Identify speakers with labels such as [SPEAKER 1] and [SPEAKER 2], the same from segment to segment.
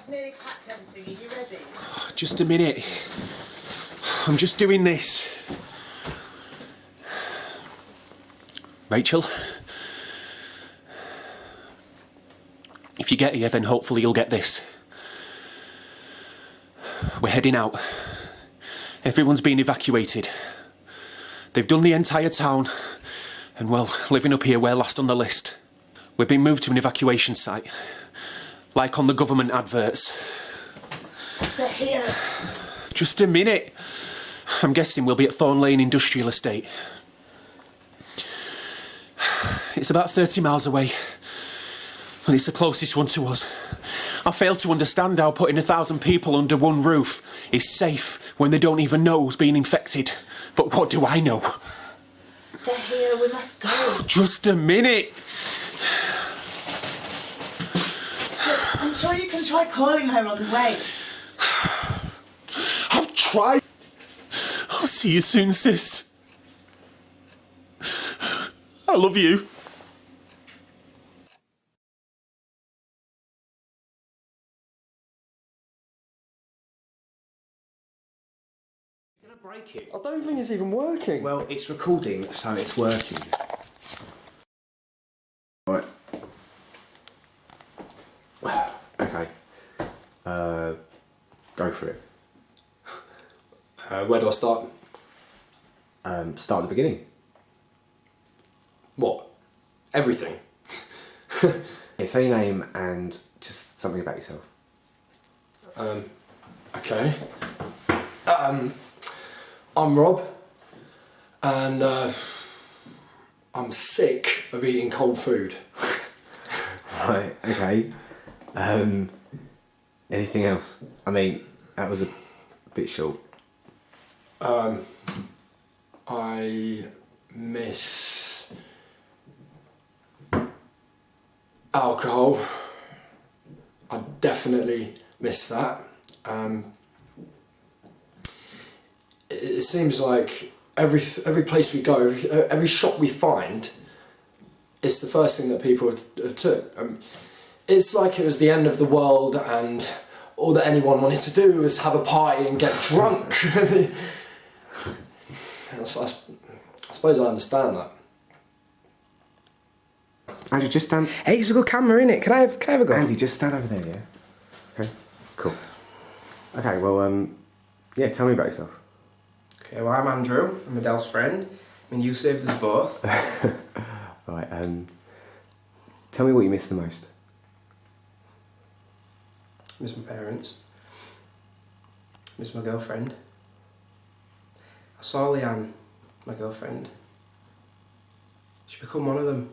[SPEAKER 1] I've nearly packed everything. Are you ready?
[SPEAKER 2] Just a minute. I'm just doing this. Rachel? If you get here, then hopefully you'll get this. We're heading out. Everyone's been evacuated. They've done the entire town. And well, living up here, we're last on the list. We're being moved to an evacuation site. Like on the government adverts.
[SPEAKER 1] They're here.
[SPEAKER 2] Just a minute. I'm guessing we'll be at Thorn Lane Industrial Estate. It's about 30 miles away. And it's the closest one to us. I fail to understand how putting 1,000 people under one roof is safe when they don't even know who's been infected. But what do I know?
[SPEAKER 1] They're here. We must go.
[SPEAKER 2] Just a minute.
[SPEAKER 1] Look, I'm sure you can try calling her on the way.
[SPEAKER 2] I've tried. I'll see you soon, sis. I love you.
[SPEAKER 3] You're gonna break it.
[SPEAKER 4] I don't think it's even working.
[SPEAKER 3] Well, it's recording, so it's working. Right. Okay. Go for it.
[SPEAKER 4] Where do I start?
[SPEAKER 3] Start at the beginning.
[SPEAKER 4] What? Everything?
[SPEAKER 3] Yeah, say your name and just something about yourself.
[SPEAKER 4] Okay. I'm Rob, and I'm sick of eating cold food.
[SPEAKER 3] Right, okay. Anything else? I mean, that was a bit short.
[SPEAKER 4] I miss alcohol. I definitely miss that. It seems like every place we go, every shop we find, it's the first thing that people have took. It's like it was the end of the world and all that anyone wanted to do was have a party and get drunk. I suppose I understand that.
[SPEAKER 3] Andy, just stand.
[SPEAKER 4] Hey, it's a good camera, innit? Can I have a go?
[SPEAKER 3] Andy, just stand over there, yeah? Okay, cool. Okay, well, yeah, tell me about yourself.
[SPEAKER 4] Okay, well, I'm Andrew. I'm Adele's friend. I mean, you saved us both.
[SPEAKER 3] Right, tell me what you miss the most.
[SPEAKER 4] I miss my parents. I miss my girlfriend. I saw Leanne, my girlfriend. She's become one of them.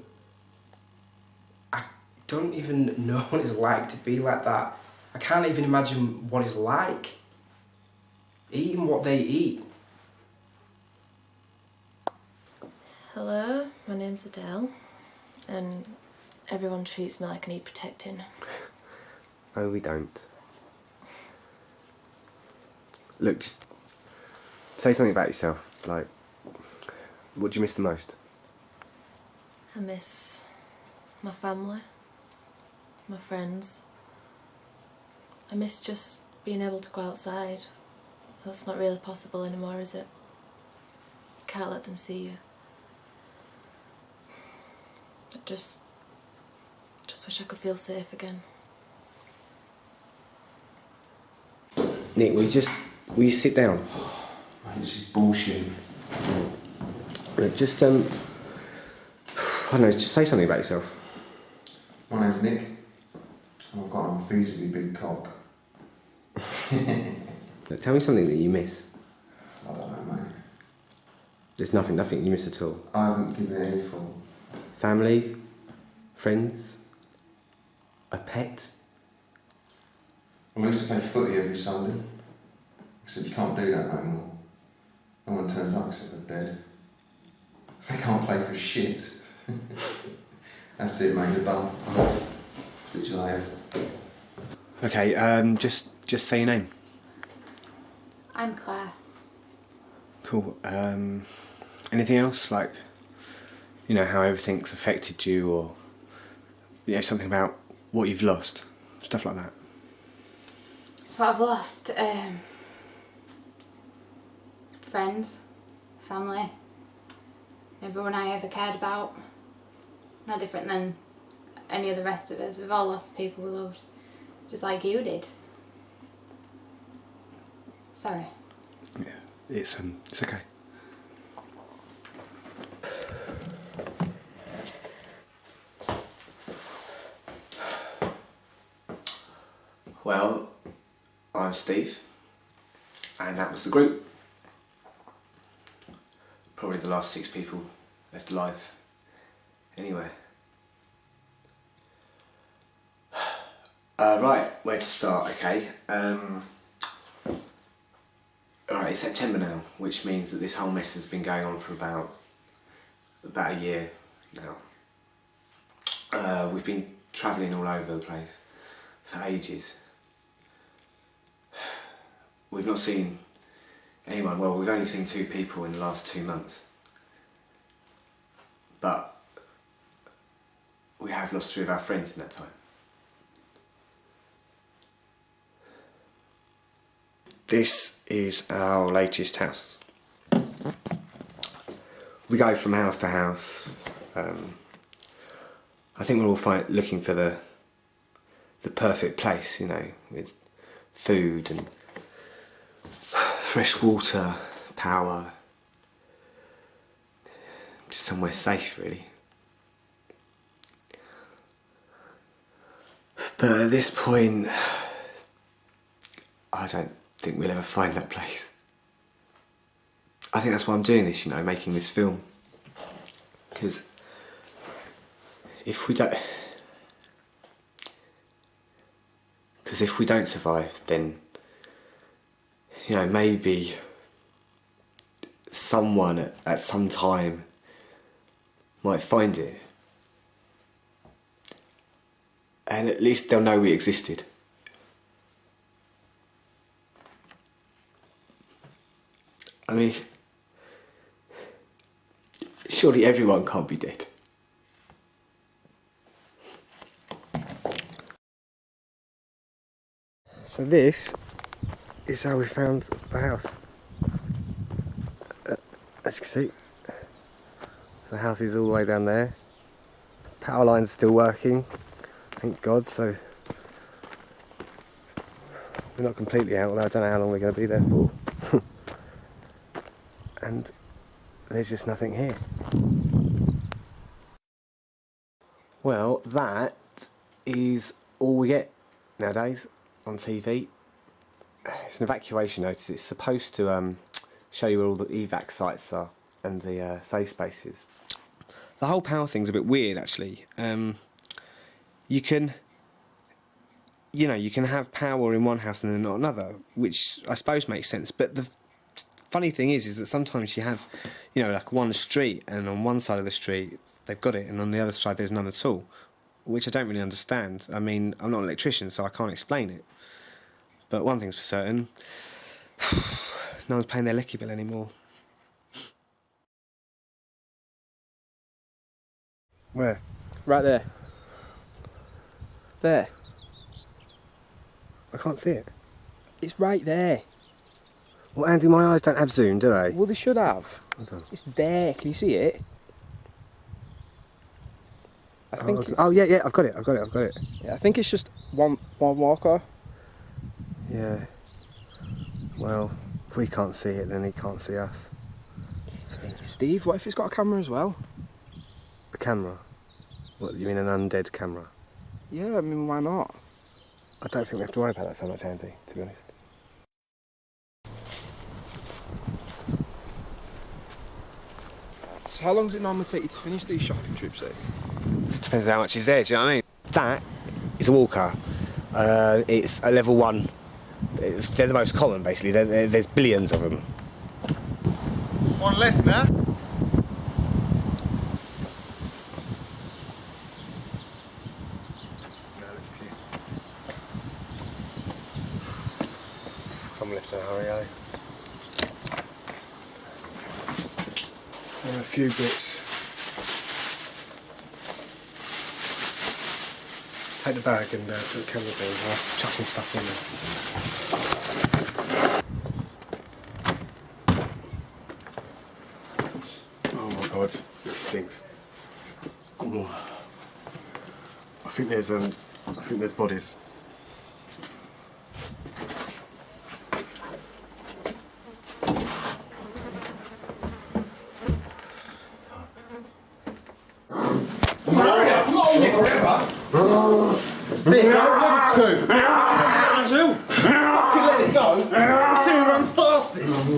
[SPEAKER 4] I don't even know what it's like to be like that. I can't even imagine what it's like. Eating what they eat.
[SPEAKER 5] Hello, my name's Adele, and everyone treats me like I need protecting.
[SPEAKER 3] No, we don't. Look, just say something about yourself. Like, what do you miss the most?
[SPEAKER 5] I miss my family, my friends. I miss just being able to go outside. That's not really possible anymore, is it? You can't let them see you. I just wish I could feel safe again.
[SPEAKER 3] Nick, will you sit down?
[SPEAKER 6] Man, this is bullshit.
[SPEAKER 3] Look, just, I don't know, just say something about yourself.
[SPEAKER 6] My name's Nick, and I've got an unfeasibly big cock.
[SPEAKER 3] Look, tell me something that you miss.
[SPEAKER 6] I don't know, mate.
[SPEAKER 3] There's nothing you miss at all.
[SPEAKER 6] I haven't given it any thought.
[SPEAKER 3] Family? Friends? A pet?
[SPEAKER 6] I used to play footy every Sunday, except you can't do that no more. No one turns up except they're dead. They can't play for shit. That's it, mate, they're done. I'm off. Speak to you later.
[SPEAKER 3] Okay, just say your name.
[SPEAKER 5] I'm Claire.
[SPEAKER 3] Cool. Anything else? Like, you know, how everything's affected you, or, you know, something about what you've lost? Stuff like that.
[SPEAKER 7] But I've lost friends, family, everyone I ever cared about. No different than any of the rest of us. We've all lost people we loved, just like you did. Sorry.
[SPEAKER 3] Yeah, it's okay. Well, I'm Steve, and that was the group. Probably the last 6 people left alive anywhere. Right, where to start? Okay. Alright, it's September now, which means that this whole mess has been going on for about a year now. We've been travelling all over the place for ages. We've not seen anyone, well, we've only seen 2 people in the last 2 months. But we have lost 3 of our friends in that time. This is our latest house. We go from house to house. I think we're all looking for the perfect place, you know, with food and fresh water, power, just somewhere safe, really. But at this point, I don't think we'll ever find that place. I think that's why I'm doing this, you know, making this film. Because if we don't survive, then, you know, maybe someone at some time might find it. And at least they'll know we existed. I mean, surely everyone can't be dead. So this is how we found the house. As you can see, the house is all the way down there. Power line's still working, thank God, so we're not completely out, although I don't know how long we're going to be there for. And there's just nothing here. Well, that is all we get nowadays on TV. It's an evacuation notice. It's supposed to show you where all the evac sites are and the safe spaces. The whole power thing's a bit weird, actually. You can have power in one house and then not another, which I suppose makes sense. But the funny thing is that sometimes you have, you know, like one street, and on one side of the street they've got it, and on the other side there's none at all, which I don't really understand. I mean, I'm not an electrician, so I can't explain it. But one thing's for certain, no one's paying their lecky bill anymore. Where?
[SPEAKER 4] Right there. There.
[SPEAKER 3] I can't see it.
[SPEAKER 4] It's right there.
[SPEAKER 3] Well, Andy, my eyes don't have zoom, do they?
[SPEAKER 4] Well, they should have.
[SPEAKER 3] Hold on.
[SPEAKER 4] It's there. Can you see it? I think.
[SPEAKER 3] Oh yeah, I've got it.
[SPEAKER 4] Yeah, I think it's just one walker.
[SPEAKER 3] Yeah. Well, if we can't see it, then he can't see us. So,
[SPEAKER 4] Steve, what if it's got a camera as well?
[SPEAKER 3] the camera? What, you mean an undead camera?
[SPEAKER 4] Yeah, I mean, why not?
[SPEAKER 3] I don't think we have to worry about that so much, Andy, to be honest.
[SPEAKER 4] So how long does it normally take you to finish these shopping trips, eh?
[SPEAKER 3] It depends how much is there, do you know what I mean? That is a walker. It's a level 1. They're the most common, basically. There's billions of them. One less now. No, that's clear. Someone left in a hurry, eh? A few bits. take the bag and put the camera down. I'll chuck some stuff in there. Oh my god, it stinks. Oh. I think there's bodies.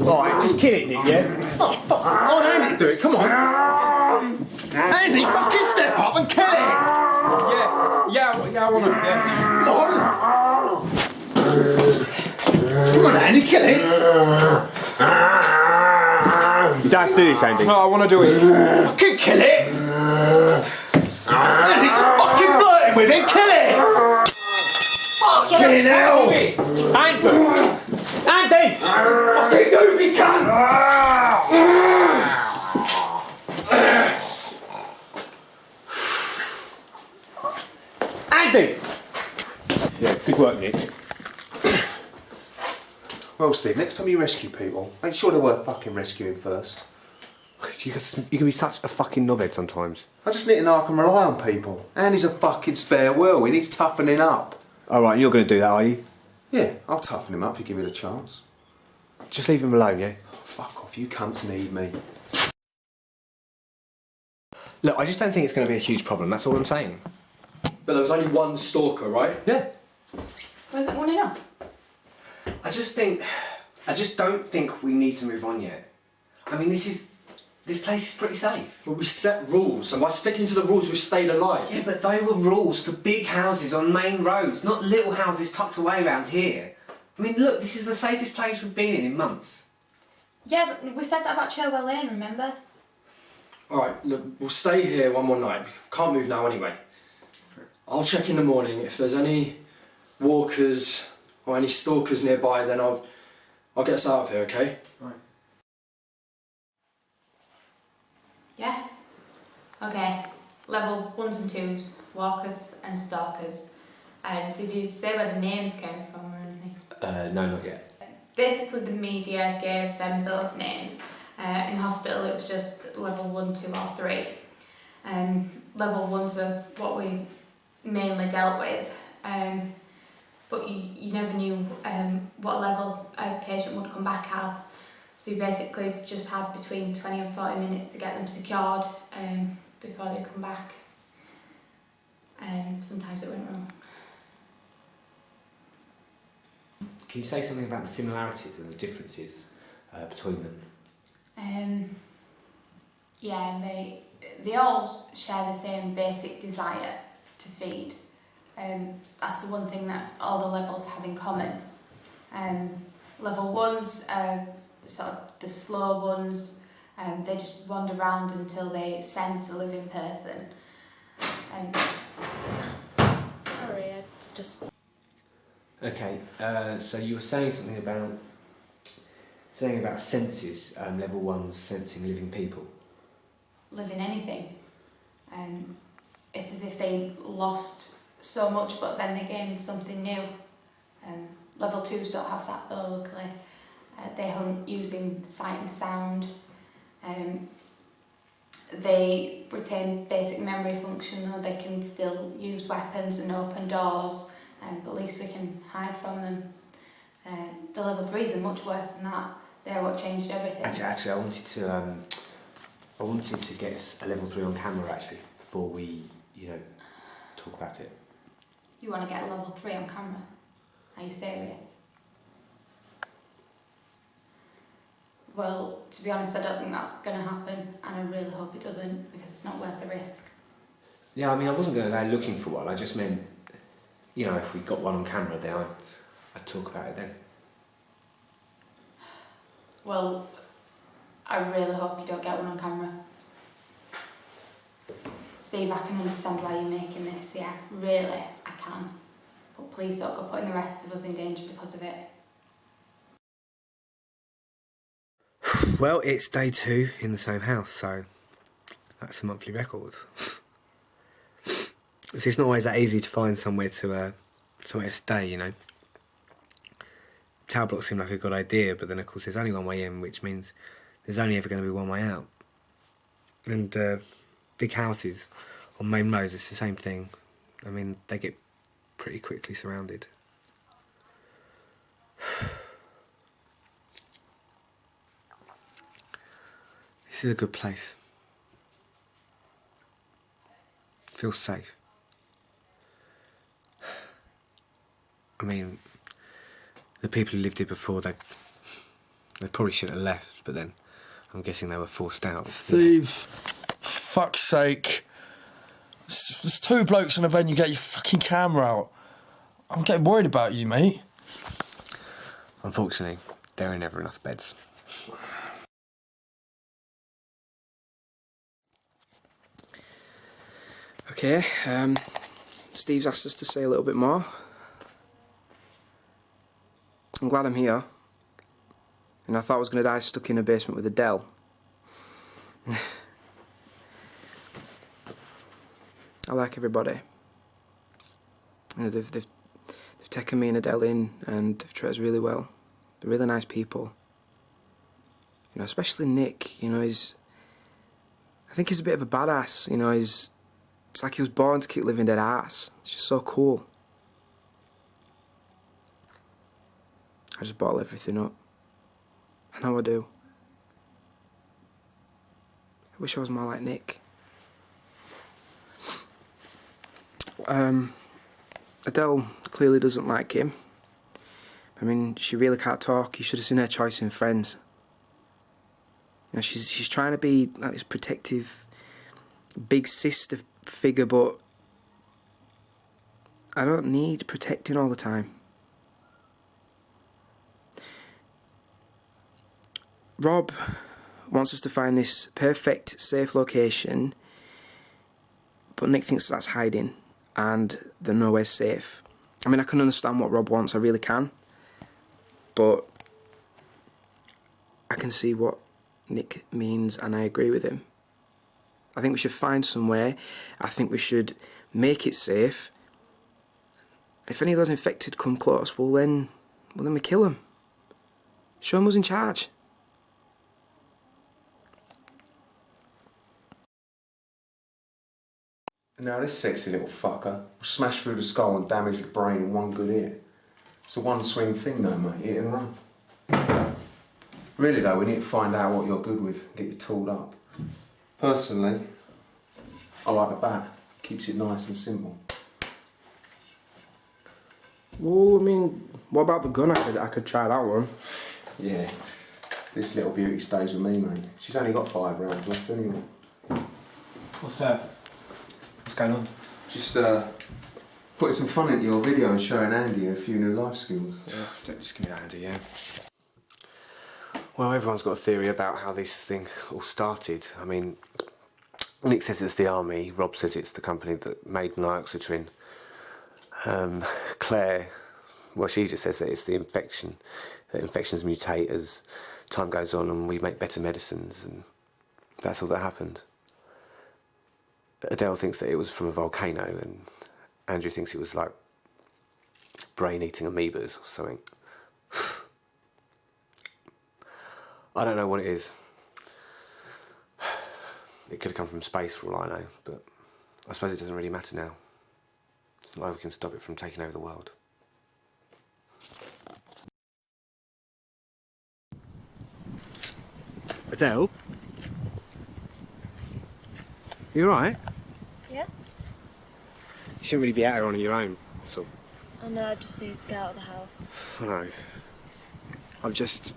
[SPEAKER 3] Alright, just kill it, Nick, yeah? Oh, fuck. I want Andy to do it, come on. Andy, fucking step up and kill it!
[SPEAKER 4] Yeah, I want to. Yeah.
[SPEAKER 3] Come on, Andy, kill it! You don't have to do this, Andy.
[SPEAKER 4] No, I want to do it.
[SPEAKER 3] Fucking kill it! Andy's fucking flirting with it, kill it! Fucking hell! Andy! Andy! Fucking goofy cunt! Andy! Yeah, good work, Nick.
[SPEAKER 8] Well, Steve, next time you rescue people, make sure they're worth fucking rescuing first.
[SPEAKER 3] You can be such a fucking knobhead sometimes.
[SPEAKER 8] I just need to know I can rely on people. And he's a fucking spare wheel, he needs toughening up.
[SPEAKER 3] Alright, you're going to do that, are you?
[SPEAKER 8] Yeah, I'll toughen him up if you give me the chance.
[SPEAKER 3] Just leave him alone, yeah?
[SPEAKER 8] Oh, fuck off, you cunts need me.
[SPEAKER 3] Look, I just don't think it's going to be a huge problem, that's all I'm saying.
[SPEAKER 4] But there was only one stalker, right?
[SPEAKER 3] Yeah.
[SPEAKER 7] Was it one enough?
[SPEAKER 3] I just don't think we need to move on yet. I mean, this place is pretty safe.
[SPEAKER 4] Well, we set rules, and by sticking to the rules, we've stayed alive.
[SPEAKER 3] Yeah, but they were rules for big houses on main roads, not little houses tucked away around here. I mean, look, this is the safest place we've been in months.
[SPEAKER 7] Yeah, but we said that about Cherwell Lane, remember?
[SPEAKER 4] Alright, look, we'll stay here one more night. Can't move now anyway. I'll check in the morning. If there's any walkers or any stalkers nearby, then I'll get us out of here, okay?
[SPEAKER 3] Right.
[SPEAKER 7] Yeah? Okay. Level 1s and 2s, walkers and stalkers. Did you say where the names came from or anything?
[SPEAKER 3] No, not yet.
[SPEAKER 7] Basically the media gave them those names. In hospital it was just level 1, 2 or 3. Level 1s are what we mainly dealt with. But you never knew what level a patient would come back as. So you basically just had between 20 and 40 minutes to get them secured before they come back. Sometimes it went wrong.
[SPEAKER 3] Can you say something about the similarities and the differences between them?
[SPEAKER 7] Yeah, they all share the same basic desire to feed. That's the one thing that all the levels have in common. Level 1s are sort of the slow ones. They just wander around until they sense a living person.
[SPEAKER 5] Sorry, I just...
[SPEAKER 3] Okay, so you were saying something about senses, level 1s sensing living people.
[SPEAKER 7] Living anything. It's as if they lost so much but then they gained something new. Level 2s don't have that though, luckily. They hunt using sight and sound. They retain basic memory function, though they can still use weapons and open doors, but at least we can hide from them. The level 3s are much worse than that. They're what changed everything.
[SPEAKER 3] Actually, I wanted to get us a level 3 on camera actually before we, talk about it.
[SPEAKER 7] You want to get a level 3 on camera? Are you serious? Well, to be honest, I don't think that's going to happen, and I really hope it doesn't, because it's not worth the risk.
[SPEAKER 3] Yeah, I mean, I wasn't going to go looking for one. I just meant, if we got one on camera, then I'd talk about it then.
[SPEAKER 7] Well, I really hope you don't get one on camera. Steve, I can understand why you're making this, yeah, really, I can. But please don't go putting the rest of us in danger because of it.
[SPEAKER 3] Well, it's day 2 in the same house, so that's a monthly record. It's not always that easy to find somewhere to stay, you know. Tower blocks seem like a good idea, but then of course there's only one way in, which means there's only ever going to be one way out. And big houses on main roads, it's the same thing. I mean, they get pretty quickly surrounded. This is a good place. Feels safe. I mean, the people who lived here before, they probably should have left, but then I'm guessing they were forced out.
[SPEAKER 9] Steve, for fuck's sake. There's two blokes on a bed, you get your fucking camera out. I'm getting worried about you, mate.
[SPEAKER 3] Unfortunately, there are never enough beds.
[SPEAKER 4] Okay, Steve's asked us to say a little bit more. I'm glad I'm here. And I thought I was going to die stuck in a basement with Adele. I like everybody. You know, they've taken me and Adele in, and they've treated us really well. They're really nice people. You know, especially Nick. You know, I think he's a bit of a badass. You know, it's like he was born to kick living dead ass. It's just so cool. I just bottle everything up. I know I do. I wish I was more like Nick. Adele clearly doesn't like him. I mean, she really can't talk. You should have seen her choice in Friends. You know, she's trying to be like this protective, big sister figure, but I don't need protecting all the time. Rob wants us to find this perfect, safe location, but Nick thinks that's hiding, and they're nowhere safe. I mean, I can understand what Rob wants, I really can, but I can see what Nick means, and I agree with him. I think we should find somewhere. I think we should make it safe. If any of those infected come close, well then we kill them. Show them who's in charge.
[SPEAKER 8] Now this sexy little fucker will smash through the skull and damage the brain in one good hit. It's a one swing thing though, mate, hit and run. Really though, we need to find out what you're good with, get you tooled up. Personally, I like the bat. Keeps it nice and simple.
[SPEAKER 4] Well, I mean, what about the gun? I could try that one.
[SPEAKER 8] Yeah, this little beauty stays with me, mate. She's only got 5 rounds left anyway.
[SPEAKER 3] What's that? What's going on?
[SPEAKER 8] Just putting some fun into your video and showing Andy a few new life skills.
[SPEAKER 3] Yeah, just give me that, Andy, yeah. Well, everyone's got a theory about how this thing all started. I mean, Nick says it's the army, Rob says it's the company that made Nioxitrin. Claire, well, she just says that it's the infection. That infections mutate as time goes on and we make better medicines, and that's all that happened. Adele thinks that it was from a volcano, and Andrew thinks it was like brain-eating amoebas or something. I don't know what it is. It could have come from space for all I know, but I suppose it doesn't really matter now. It's not like we can stop it from taking over the world. Adele? You alright?
[SPEAKER 5] Yeah?
[SPEAKER 3] You shouldn't really be out here on your own, so.
[SPEAKER 5] I know, I just needed to get out of the house.
[SPEAKER 3] I know. I've just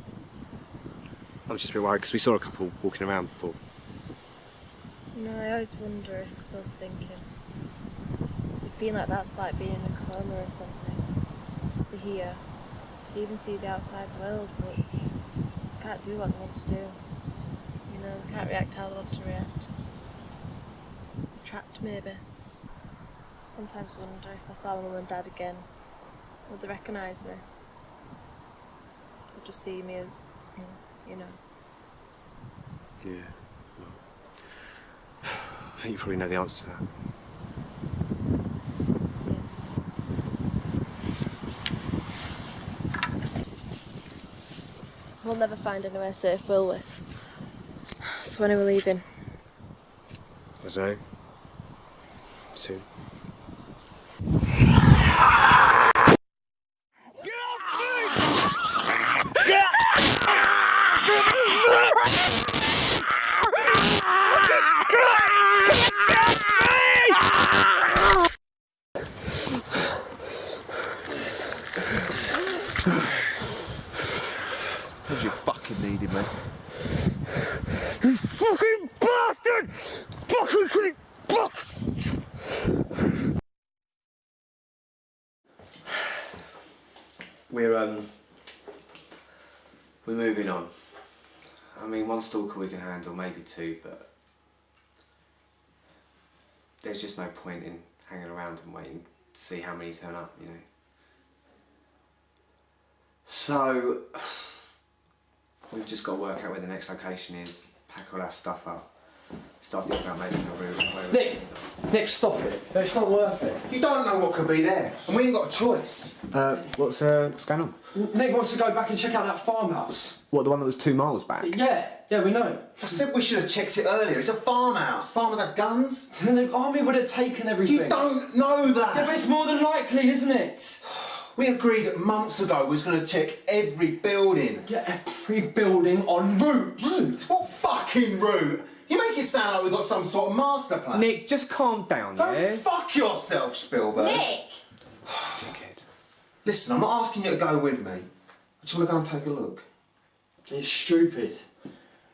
[SPEAKER 3] been worried because we saw a couple walking around before.
[SPEAKER 5] No, I always wonder if I'm still thinking. If being like that's like being in a coma or something. They're here. They even see the outside world, but they can't do what they want to do. You know, they can't react how they want to react. They're trapped, maybe. Sometimes wonder if I saw my mum and dad again, would they recognise me? Or just see me as, you know.
[SPEAKER 3] Yeah. Well, I think you probably know the answer to that.
[SPEAKER 5] We'll never find anywhere safe, will we? So when are we leaving?
[SPEAKER 3] I don't know. Soon.
[SPEAKER 8] Because you fucking needed me.
[SPEAKER 3] You fucking bastard! Fucking fuck! We're moving on. I mean, one stalker we can handle, maybe two, but there's just no point in hanging around and waiting to see how many turn up, you know. So we've just got to work out where the next location is, pack all our stuff up, start thinking about making a route.
[SPEAKER 9] Nick, stop it. It's not worth it.
[SPEAKER 8] You don't know what could be there, and we ain't got a choice.
[SPEAKER 3] What's going on?
[SPEAKER 9] Nick wants to go back and check out that farmhouse.
[SPEAKER 3] What, the one that was 2 miles back?
[SPEAKER 9] Yeah, we know.
[SPEAKER 8] I said we should have checked it earlier. It's a farmhouse. Farmers have guns.
[SPEAKER 9] And the army would have taken everything.
[SPEAKER 8] You don't know that.
[SPEAKER 9] Yeah, but it's more than likely, isn't it?
[SPEAKER 8] We agreed months ago we was going to check every building.
[SPEAKER 9] Yeah, every building on route.
[SPEAKER 8] Route? What fucking route? You make it sound like we've got some sort of master plan.
[SPEAKER 3] Nick, just calm down, yeah?
[SPEAKER 8] Go fuck yourself, Spielberg.
[SPEAKER 7] Nick!
[SPEAKER 3] Dickhead.
[SPEAKER 8] Listen, I'm not asking you to go with me. I just want to go and take a look.
[SPEAKER 9] It's stupid.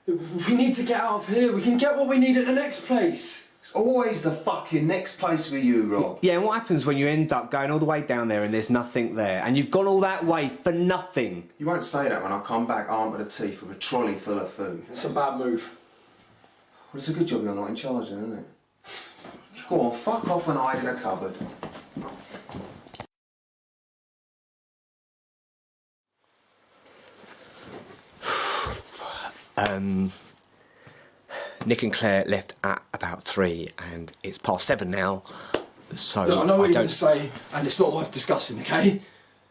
[SPEAKER 9] We need to get out of here. We can get what we need at the next place.
[SPEAKER 8] It's always the fucking next place for you, Rob.
[SPEAKER 3] Yeah, and what happens when you end up going all the way down there and there's nothing there, and you've gone all that way for nothing?
[SPEAKER 8] You won't say that when I come back armed to the teeth with a trolley full of food.
[SPEAKER 9] It's a bad move.
[SPEAKER 8] Well, it's a good job you're not in charge then, isn't it? Go on, fuck off and hide in a cupboard.
[SPEAKER 3] Nick and Claire left at about 3, and it's past 7 now, so
[SPEAKER 9] Look, I know what you're
[SPEAKER 3] don't...
[SPEAKER 9] going to say, and it's not worth discussing, okay?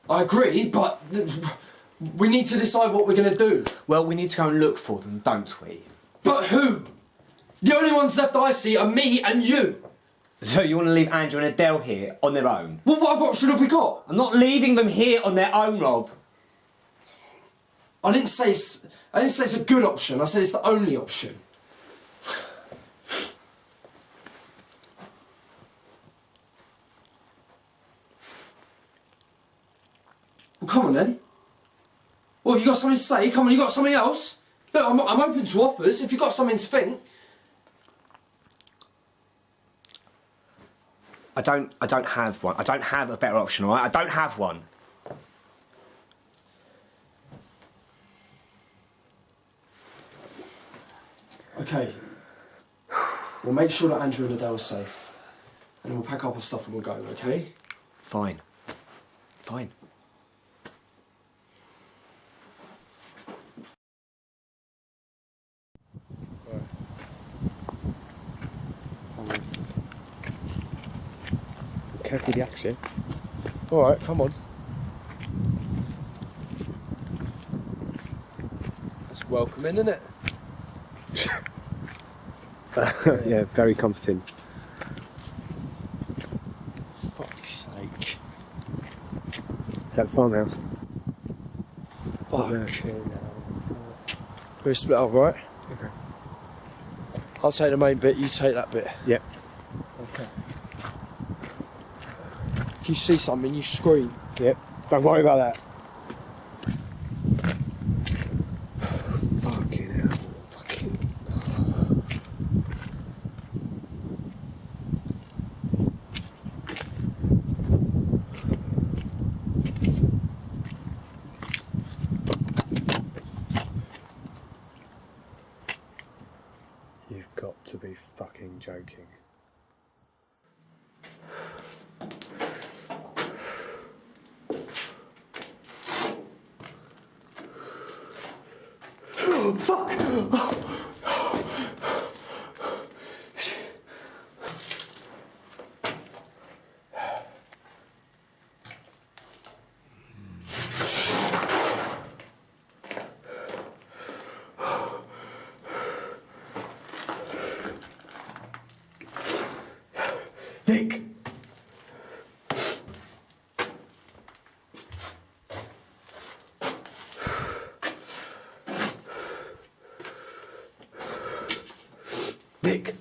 [SPEAKER 9] I agree, but we need to decide what we're going to do.
[SPEAKER 3] Well, we need to go and look for them, don't we?
[SPEAKER 9] But who? The only ones left I see are me and you.
[SPEAKER 3] So you want to leave Andrew and Adele here on their own?
[SPEAKER 9] Well, what other option have we got?
[SPEAKER 3] I'm not leaving them here on their own, Rob.
[SPEAKER 9] I didn't say it's a good option. I said it's the only option. Well, come on then. Well, have you got something to say? Come on, you got something else? Look, I'm open to offers if you've got something to think.
[SPEAKER 3] I don't have one. I don't have a better option, all right? I don't have one.
[SPEAKER 9] Okay. We'll make sure that Andrew and Adele are safe. And then we'll pack up our stuff and we'll go, okay?
[SPEAKER 3] Fine. Fine. Careful with the action.
[SPEAKER 9] Alright, come on. That's welcoming, isn't it?
[SPEAKER 3] Yeah, very comforting.
[SPEAKER 9] Fuck's sake.
[SPEAKER 3] Is that the farmhouse?
[SPEAKER 9] Fuck.
[SPEAKER 3] Yeah.
[SPEAKER 9] We're split up, right?
[SPEAKER 3] Okay.
[SPEAKER 9] I'll take the main bit, you take that bit.
[SPEAKER 3] Yep.
[SPEAKER 9] Okay. If you see something, you scream.
[SPEAKER 3] Yep. Don't worry about that. Fucking hell. Fucking... You've got to be fucking joking. Fuck!
[SPEAKER 8] Nick! Nick!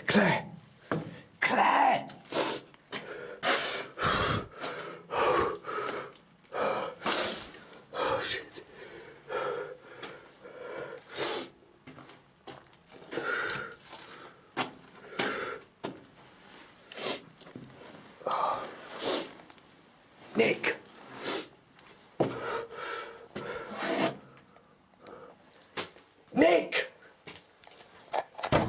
[SPEAKER 8] Claire! Claire! Oh, shit. Nick! Nick!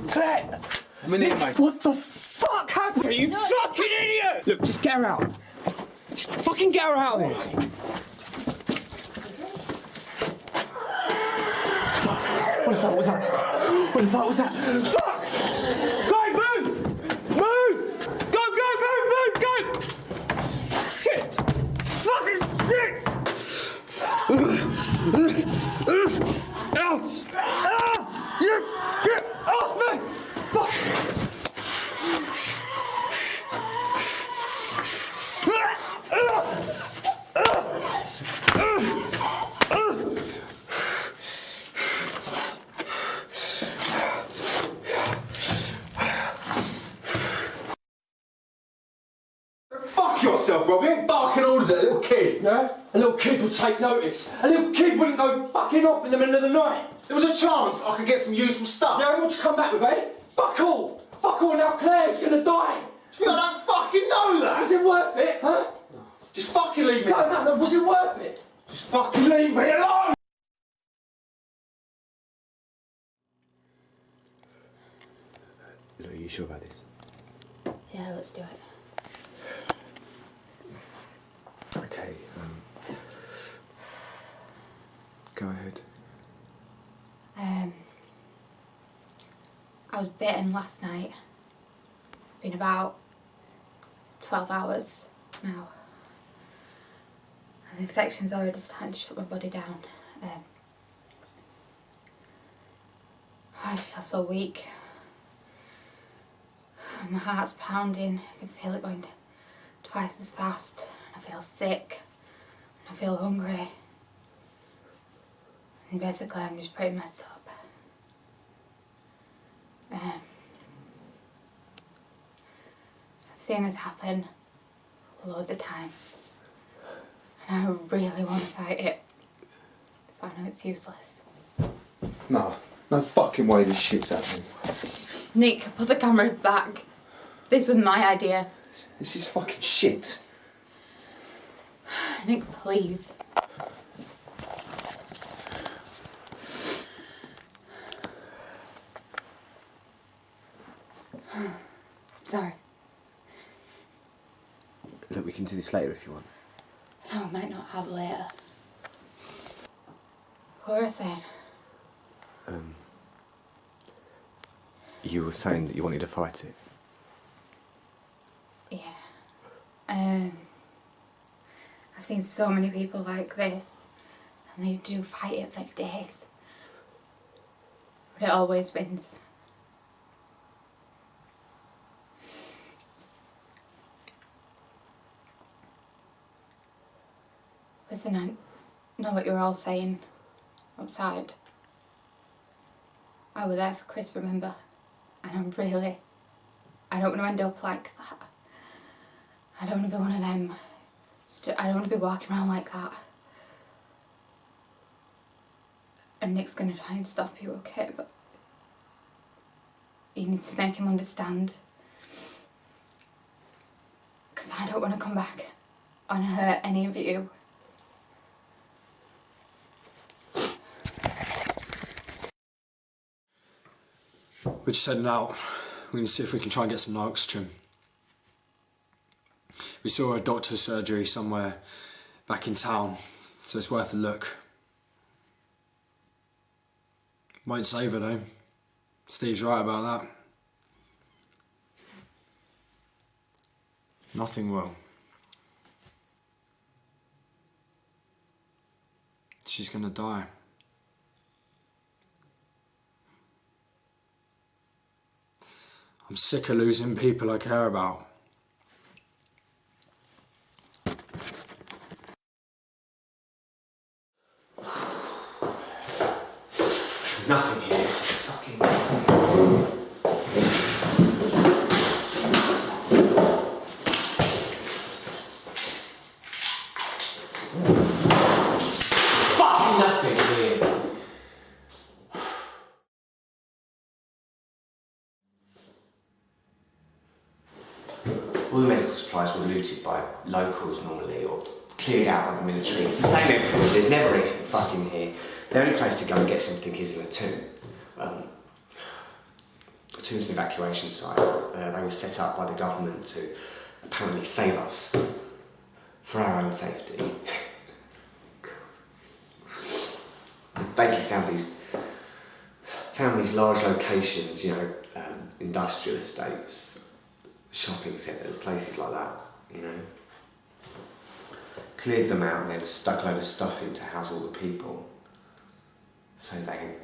[SPEAKER 8] Claire!
[SPEAKER 3] I'm in here, mate.
[SPEAKER 8] What the fuck happened to you, fucking idiot?
[SPEAKER 3] Look, just get her out. Just fucking get her out of here. What the fuck was that? What the fuck was that? Fuck! Guys, move! Move! Go, go, move, go! Shit! Fucking shit! Ow! Ow! You get off me! Fuck!
[SPEAKER 8] Fuck yourself, Rob. You ain't barking orders at a little kid.
[SPEAKER 9] Yeah? A little kid would take notice. A little kid wouldn't go fucking off in the middle of the night.
[SPEAKER 8] There was a chance I could get some useful stuff.
[SPEAKER 9] Yeah, and what you come back with, eh? Fuck all! Fuck all, now Claire's gonna die!
[SPEAKER 8] I don't fucking know that.
[SPEAKER 9] Was it worth it, huh?
[SPEAKER 8] Just fucking leave me.
[SPEAKER 9] No, was it worth it?
[SPEAKER 8] Just fucking leave me alone.
[SPEAKER 3] Look, are you sure about this?
[SPEAKER 7] Yeah, let's do it.
[SPEAKER 3] Okay, go ahead.
[SPEAKER 7] I was bitten last night. It's been about 12 hours now. And the infection's already starting to shut my body down. I feel so weak. My heart's pounding. I can feel it going twice as fast. I feel sick. I feel hungry. And basically I'm just pretty messed up. I've seen this happen loads of times. And I really want to fight it. But I know it's useless.
[SPEAKER 8] No fucking way this shit's happening.
[SPEAKER 7] Nick, put the camera back. This was my idea.
[SPEAKER 8] This is fucking shit.
[SPEAKER 7] Nick, please. Sorry.
[SPEAKER 3] Look, we can do this later if you want.
[SPEAKER 7] No, I might not have later. What were I saying?
[SPEAKER 3] You were saying that you wanted to fight it.
[SPEAKER 7] Yeah. I've seen so many people like this, and they do fight it for days. But it always wins. Listen, I know what you're all saying outside. I was there for Chris, remember? And I don't want to end up like that. I don't want to be one of them. I don't want to be walking around like that. And Nick's going to try and stop you, okay? But you need to make him understand. Because I don't want to come back and hurt any of you.
[SPEAKER 9] We're just heading out. We're going to see if we can try and get some oxygen. We saw a doctor's surgery somewhere back in town, so it's worth a look. Won't save her though. Steve's right about that. Nothing will. She's gonna die. I'm sick of losing people I care about.
[SPEAKER 3] There's nothing here. Fucking. Fucking nothing here. All the medical supplies were looted by locals normally, or cleared out by the military. It's the same everywhere. There's never anything fucking here. The only place to go and get something is in a tomb. The tomb's an evacuation site. They were set up by the government to apparently save us for our own safety. Basically found these large locations, you know, industrial estates, shopping centres, places like that, you know. Cleared them out and then stuck a load of stuff in to house all the people. So they can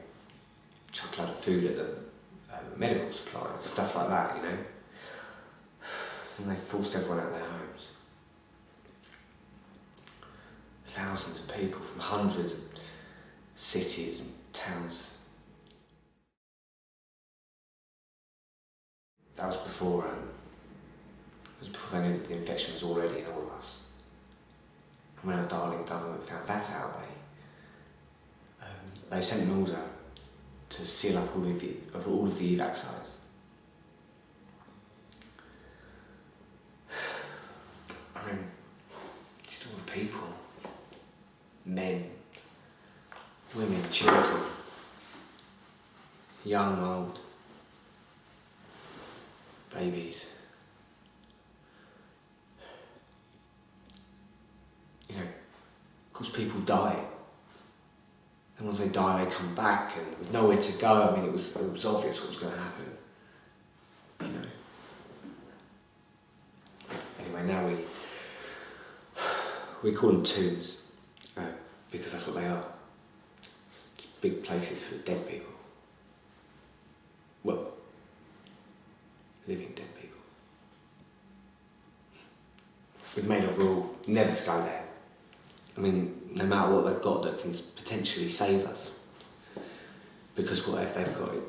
[SPEAKER 3] chuck a load of food at them, medical supplies, stuff like that, you know. Then they forced everyone out of their homes. Thousands of people from hundreds of cities and towns. That was before they knew that the infection was already in all of us. And when our darling government found that out, they sent an order to seal up all of the evac sites. I mean, just all the people, men, women, children, young, old, babies. You know, of course people die. And once they die, they come back, and with nowhere to go. I mean, it was obvious what was going to happen. You know. Anyway, now we call them tombs because that's what they are. Just big places for dead people. Well, living dead people. We've made a rule never to go there. I mean, no matter what they've got that can potentially save us. Because what if they've got it?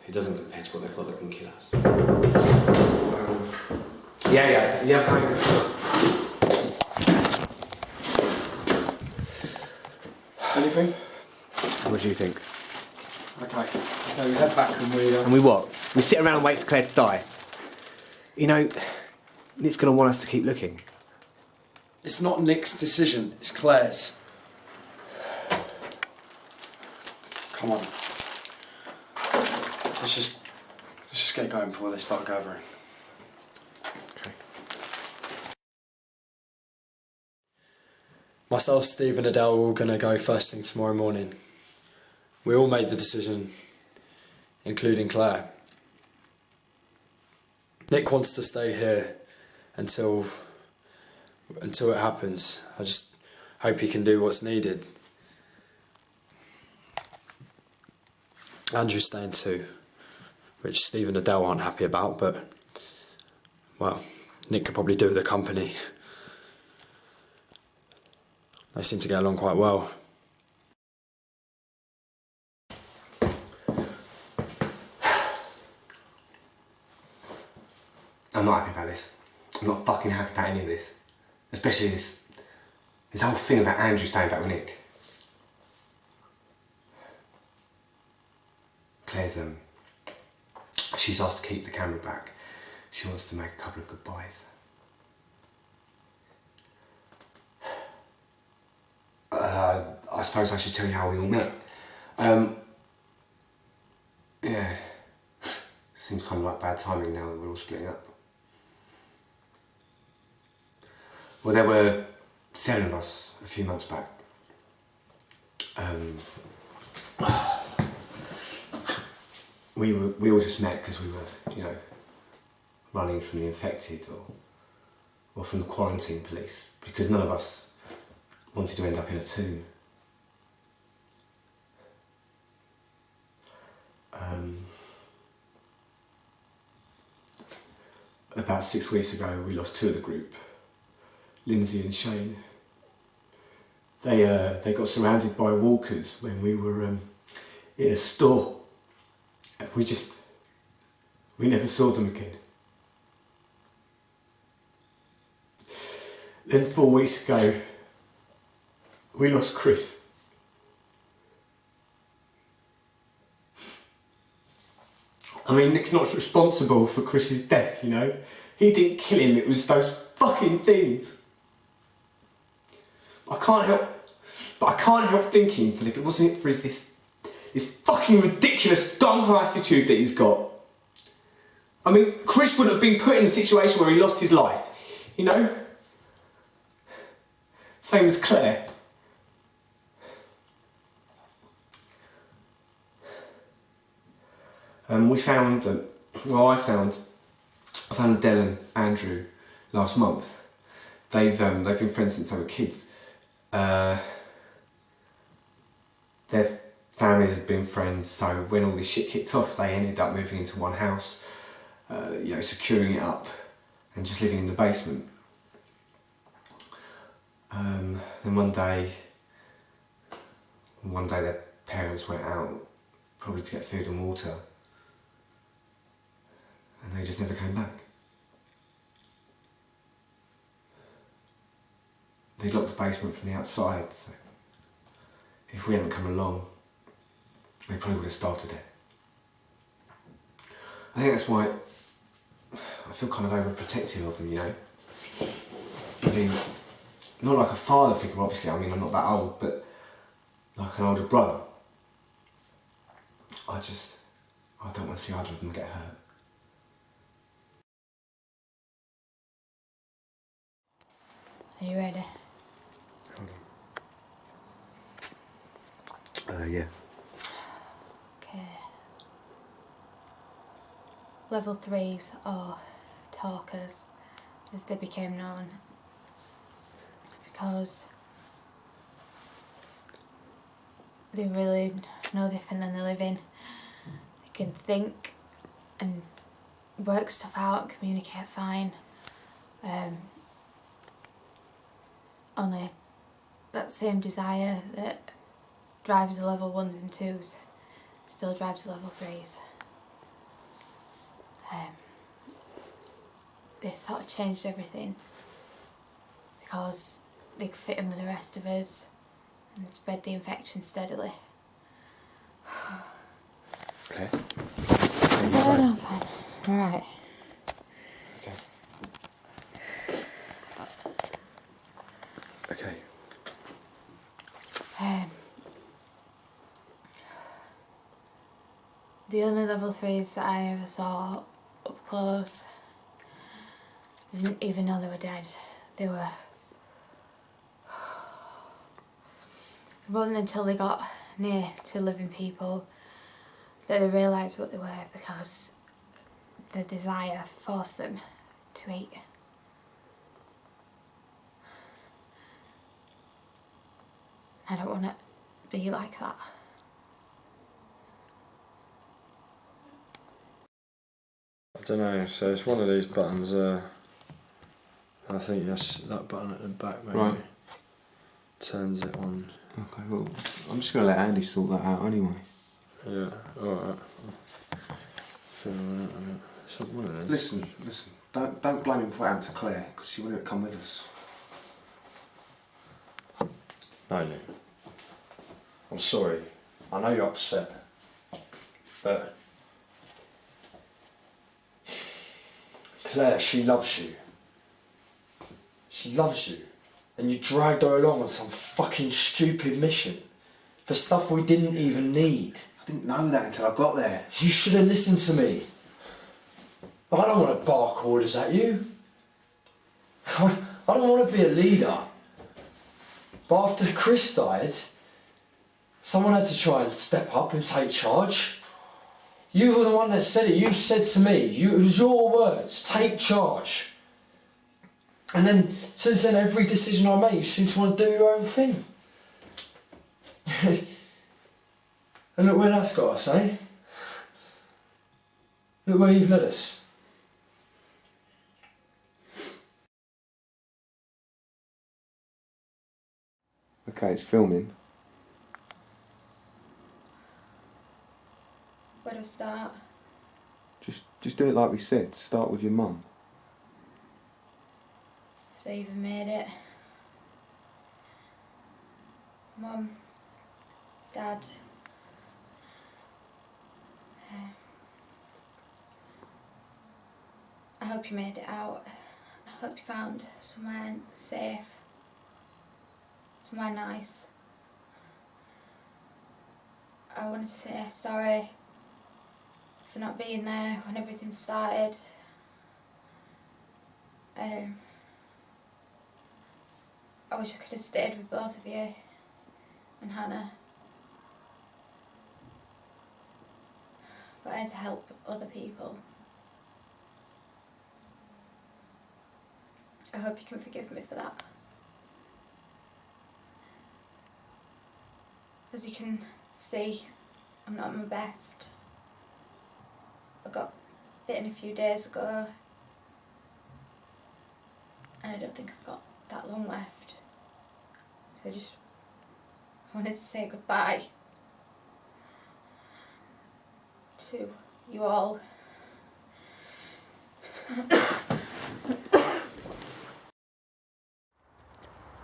[SPEAKER 3] It doesn't compare to what they've got that can kill us. Yeah, fine.
[SPEAKER 9] Anything?
[SPEAKER 3] What do you think?
[SPEAKER 9] Okay, we head back and we...
[SPEAKER 3] And we what? We sit around and wait for Claire to die. You know, Nick's going to want us to keep looking.
[SPEAKER 9] It's not Nick's decision, it's Claire's. Come on. Let's just get going before they start gathering.
[SPEAKER 3] Okay.
[SPEAKER 9] Myself, Steve and Adele are all going to go first thing tomorrow morning. We all made the decision, including Claire. Nick wants to stay here until it happens. I just hope he can do what's needed. Andrew's staying too, which Steve and Adele aren't happy about, but, well, Nick could probably do with the company. They seem to get along quite well.
[SPEAKER 3] I'm not happy about this. I'm not fucking happy about any of this. Especially this whole thing about Andrew staying back with Nick. Claire's, she's asked to keep the camera back. She wants to make a couple of goodbyes. I suppose I should tell you how we all met. Yeah. Seems kind of like bad timing now that we're all splitting up. Well, there were 7 of us a few months back. We all just met because we were, you know, running from the infected or from the quarantine police, because none of us wanted to end up in a tomb.
[SPEAKER 10] About 6 weeks ago, we lost 2 of the group, Lindsay and Shane. They got surrounded by walkers when we were in a store. We never saw them again. Then 4 weeks ago, we lost Chris. I mean, Nick's not responsible for Chris's death, you know? He didn't kill him, it was those fucking things. I can't help thinking that if it wasn't for this fucking ridiculous gung-ho attitude that he's got, I mean, Chris would have been put in a situation where he lost his life, you know? Same as Claire. I found Adele and Andrew last month. They've been friends since they were kids. Their families had been friends, so when all this shit kicked off, they ended up moving into one house, securing it up and just living in the basement. Then one day their parents went out, probably to get food and water, and they just never came back. They locked the basement from the outside, so if we hadn't come along, they probably would have started it. I think that's why I feel kind of overprotective of them, you know? I mean, not like a father figure, obviously, I mean, I'm not that old, but like an older brother. I don't want to see either of them get hurt.
[SPEAKER 7] Are you ready?
[SPEAKER 3] Yeah.
[SPEAKER 7] Okay. Level 3s, or talkers, as they became known, because they're really no different than the living. They can think and work stuff out, communicate fine. Only that same desire that drives the level 1s and 2s still drives the level 3s. This sort of changed everything because they could fit in with the rest of us and spread the infection steadily.
[SPEAKER 3] Okay.
[SPEAKER 7] No, fine. Alright.
[SPEAKER 3] Okay. Okay.
[SPEAKER 7] The only level 3s that I ever saw up close, I didn't even know they were dead. They were... It wasn't until they got near to living people that they realised what they were, because the desire forced them to eat. I don't want to be like that.
[SPEAKER 9] I don't know, so it's one of these buttons, I think that's that button at the back, maybe.
[SPEAKER 8] Right.
[SPEAKER 9] Turns it on.
[SPEAKER 8] Okay, well, I'm just going to let Andy sort that out anyway.
[SPEAKER 9] Yeah, alright. Feel that. So one of those.
[SPEAKER 8] Listen, don't blame him for what happened to Claire, because she wouldn't have come with us.
[SPEAKER 9] No, Nick. I'm sorry. I know you're upset. But Claire, she loves you. She loves you. And you dragged her along on some fucking stupid mission for stuff we didn't even need.
[SPEAKER 8] I didn't know that until I got there.
[SPEAKER 9] You should have listened to me. I don't want to bark orders at you. I don't want to be a leader. But after Chris died, someone had to try and step up and take charge. You were the one that said it. You said to me, it was your words, take charge. And then, since then, every decision I make, you seem to want to do your own thing. And look where that's got us, eh? Look where you've led us.
[SPEAKER 8] Okay, it's filming.
[SPEAKER 7] Where do I start?
[SPEAKER 8] Just do it like we said. Start with your mum.
[SPEAKER 7] If they even made it. Mum, Dad. I hope you made it out. I hope you found somewhere safe. Somewhere nice. I wanted to say sorry for not being there when everything started. I wish I could have stayed with both of you and Hannah. But I had to help other people. I hope you can forgive me for that. As you can see, I'm not at my best. I got bitten a few days ago and I don't think I've got that long left. So I wanted to say goodbye to you all.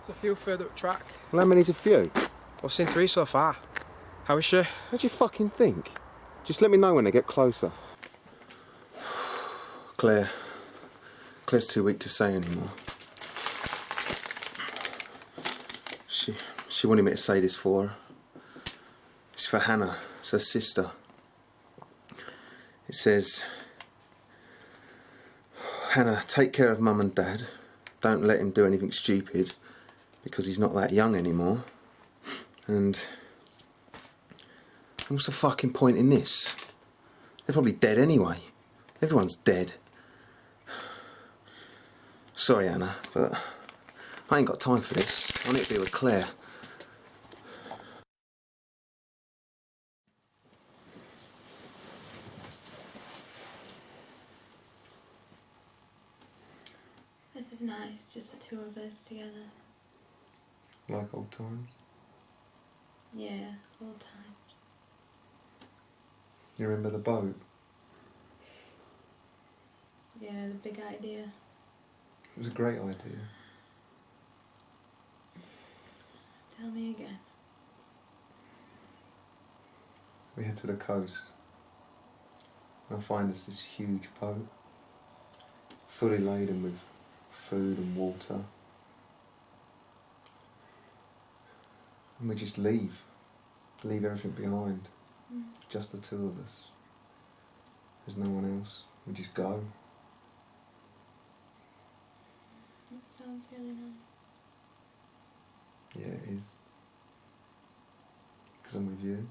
[SPEAKER 4] There's a few further up track.
[SPEAKER 8] Well, how many's a few?
[SPEAKER 4] I've seen 3 so far. How is she?
[SPEAKER 8] What do you fucking think? Just let me know when they get closer. Claire's too weak to say anymore. She wanted me to say this for her. It's for Hannah, it's her sister. It says, Hannah, take care of Mum and Dad. Don't let him do anything stupid because he's not that young anymore. And what's the fucking point in this? They're probably dead anyway. Everyone's dead. Sorry, Anna, but I ain't got time for this. I need to be with Claire.
[SPEAKER 7] This is nice, just the two of us together.
[SPEAKER 8] Like old times?
[SPEAKER 7] Yeah, all times.
[SPEAKER 8] You remember the boat?
[SPEAKER 7] Yeah, the big idea.
[SPEAKER 8] It was a great idea.
[SPEAKER 7] Tell me again.
[SPEAKER 8] We head to the coast. And I find us this huge boat, fully laden with food and water. And we just leave everything behind. Just the two of us. There's no one else. We just go.
[SPEAKER 7] That sounds really nice.
[SPEAKER 8] Yeah, it is. Because I'm with you.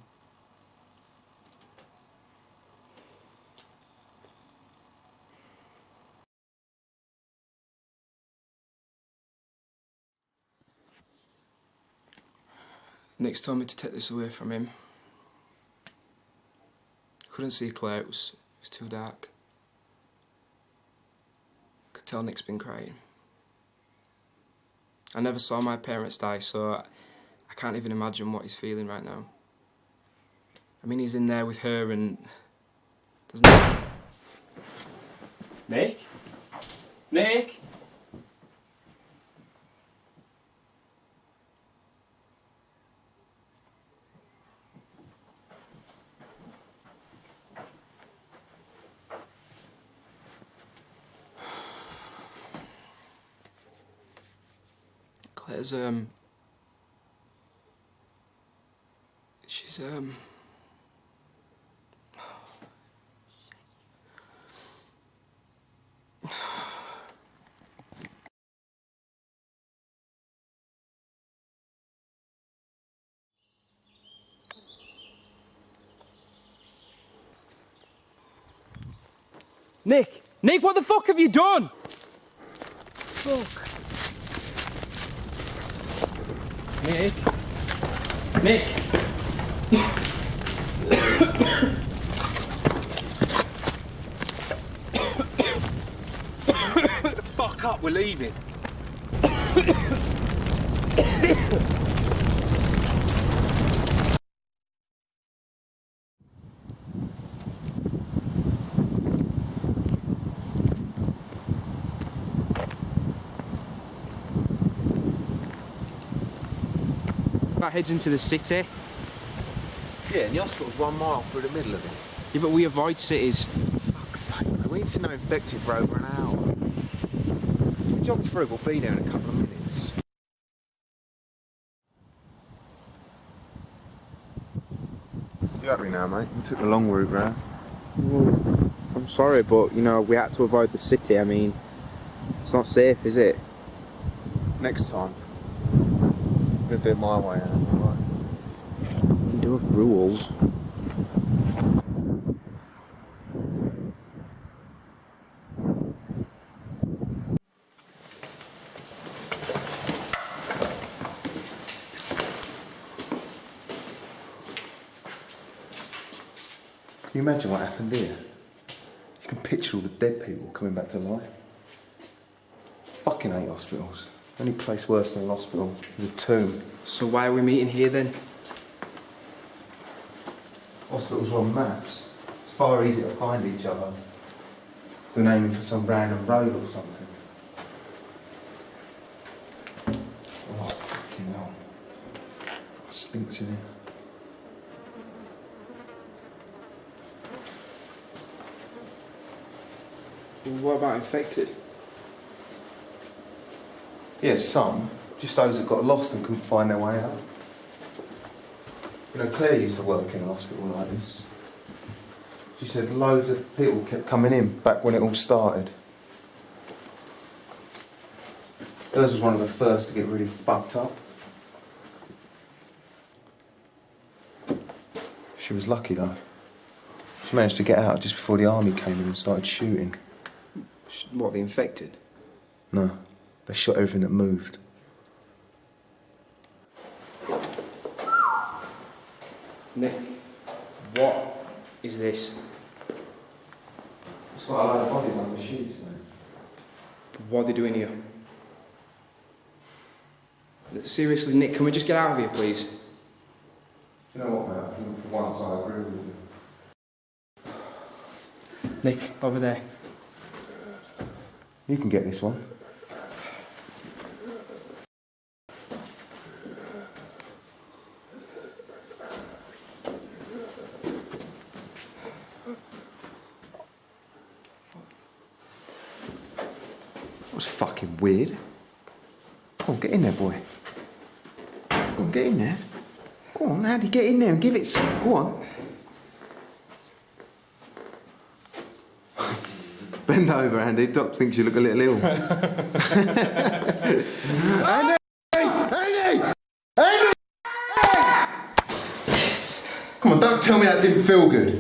[SPEAKER 4] Nick's told me to take this away from him. Couldn't see Claire, it was too dark. Could tell Nick's been crying. I never saw my parents die, so I can't even imagine what he's feeling right now. I mean, he's in there with her and there's no... Nick? Nick? Claire's, she's, Nick! Nick, what the fuck have you done? Fuck. Nick? Nick?
[SPEAKER 8] Fuck up, we're leaving.
[SPEAKER 4] That heads into the city.
[SPEAKER 8] Yeah, and the hospital's 1 mile through the middle of it.
[SPEAKER 4] Yeah, but we avoid cities.
[SPEAKER 8] Fuck's sake, man. We need to know infected for over an hour. If we jog through, we'll be there in a couple of minutes. You happy now, mate? We took the long route round.
[SPEAKER 4] Well, I'm sorry, but, you know, we had to avoid the city. I mean, it's not safe, is it?
[SPEAKER 8] Next time, I'm gonna do it my way, alright?
[SPEAKER 4] We do have rules.
[SPEAKER 8] Can you imagine what happened here? You can picture all the dead people coming back to life. Fucking hate hospitals. Only place worse than an hospital is a tomb.
[SPEAKER 4] So why are we meeting here then?
[SPEAKER 8] Hospitals are on maps. It's far easier to find each other than aiming for some random road or something. Oh, fucking hell. It stinks in here.
[SPEAKER 4] Well, what about infected?
[SPEAKER 8] Yeah, some. Just those that got lost and couldn't find their way out. You know, Claire used to work in a hospital like this. She said loads of people kept coming in back when it all started. Hers was one of the first to get really fucked up. She was lucky though. She managed to get out just before the army came in and started shooting.
[SPEAKER 4] What, the infected?
[SPEAKER 8] No, they shot everything that moved.
[SPEAKER 4] Nick, what is this?
[SPEAKER 8] It's like a load of bodies on the sheets, mate.
[SPEAKER 4] What are they doing here? Seriously, Nick, can we just get out of here, please?
[SPEAKER 8] You know what, mate? I think for once I agree with you.
[SPEAKER 4] Nick, over there.
[SPEAKER 8] You can get this one. That was fucking weird. Come on, get in there, boy. Come on, get in there. Go on, Andy, get in there and give it some. Go on. Bend over, Andy. Doc thinks you look a little ill. Andy! Andy! Andy! Come on, don't tell me that didn't feel good.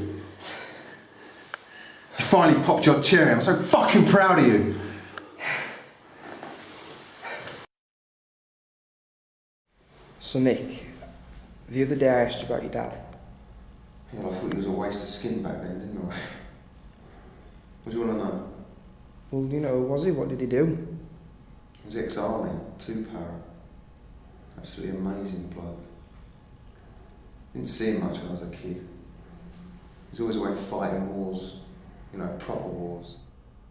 [SPEAKER 8] You finally popped your cherry. I'm so fucking proud of you.
[SPEAKER 4] So, Nick, the other day I asked you about your dad.
[SPEAKER 8] Yeah, I thought it was a waste of skin back then, didn't I? What do you want to know?
[SPEAKER 4] Well, you know, was he? What did he do?
[SPEAKER 8] He was ex-army, 2-para. Absolutely amazing bloke. Didn't see him much when I was a kid. He was always away fighting wars, you know, proper wars.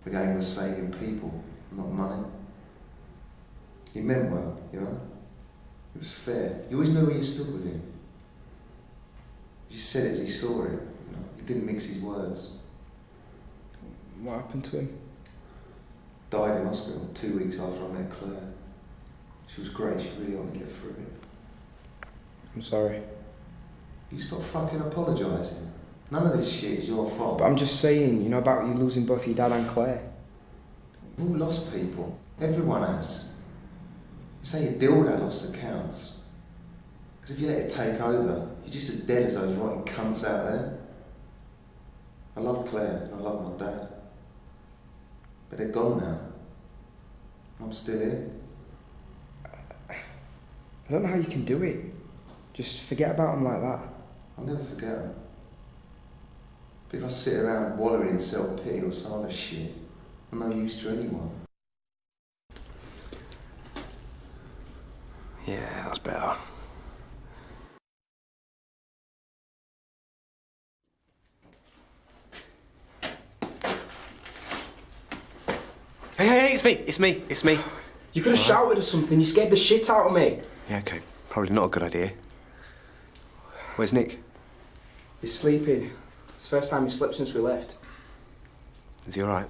[SPEAKER 8] But the aim was saving people, not money. He meant well, you know. It was fair. You always knew where you stood with him. He just said it as he saw it, you know. He didn't mix his words.
[SPEAKER 4] What happened to him?
[SPEAKER 8] Died in hospital 2 weeks after I met Claire. She was great, she really helped me get through it.
[SPEAKER 4] I'm sorry.
[SPEAKER 8] You stop fucking apologising. None of this shit is your fault.
[SPEAKER 4] But I'm just saying, you know, about you losing both your dad and Claire.
[SPEAKER 8] We've all lost people. Everyone has. You say your dildo lost the counts. Because if you let it take over, you're just as dead as those rotten cunts out there. I love Claire and I love my dad. But they're gone now. I'm still here.
[SPEAKER 4] I don't know how you can do it. Just forget about him like that.
[SPEAKER 8] I'll never forget them. But if I sit around wallowing in self-pity or some other shit, I'm no use to anyone.
[SPEAKER 4] Yeah, that's better.
[SPEAKER 10] Hey, it's me. You could have shouted or something. You scared the shit out of me.
[SPEAKER 8] Yeah, okay.
[SPEAKER 3] Probably not a good idea. Where's Nick?
[SPEAKER 4] He's sleeping. It's the first time he slept since we left.
[SPEAKER 3] Is he alright?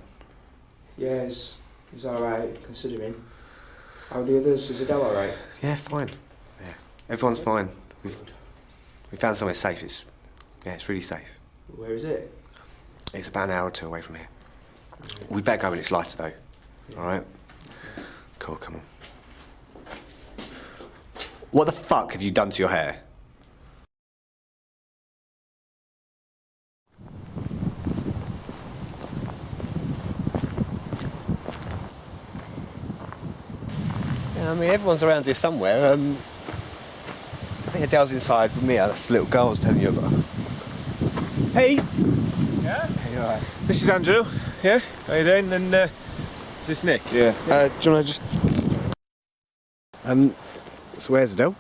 [SPEAKER 4] Yeah, he's alright, considering. How are the others? Is Adele alright?
[SPEAKER 3] Yeah, fine. Yeah, everyone's fine. We found somewhere safe. It's really safe.
[SPEAKER 4] Where is it?
[SPEAKER 3] It's about an hour or two away from here. We better go when it's lighter, though.
[SPEAKER 4] Yeah.
[SPEAKER 3] All right? Cool, come on. What the fuck have you done to your hair? Yeah, I mean, everyone's around here somewhere. I think Adele's inside with me. That's the little girl I was telling you about.
[SPEAKER 11] Hey,
[SPEAKER 3] Yeah? Hey, you alright?
[SPEAKER 11] this is Andrew. Yeah, how you doing? And is this Nick? Yeah.
[SPEAKER 3] Do you want to just... So where's Adele?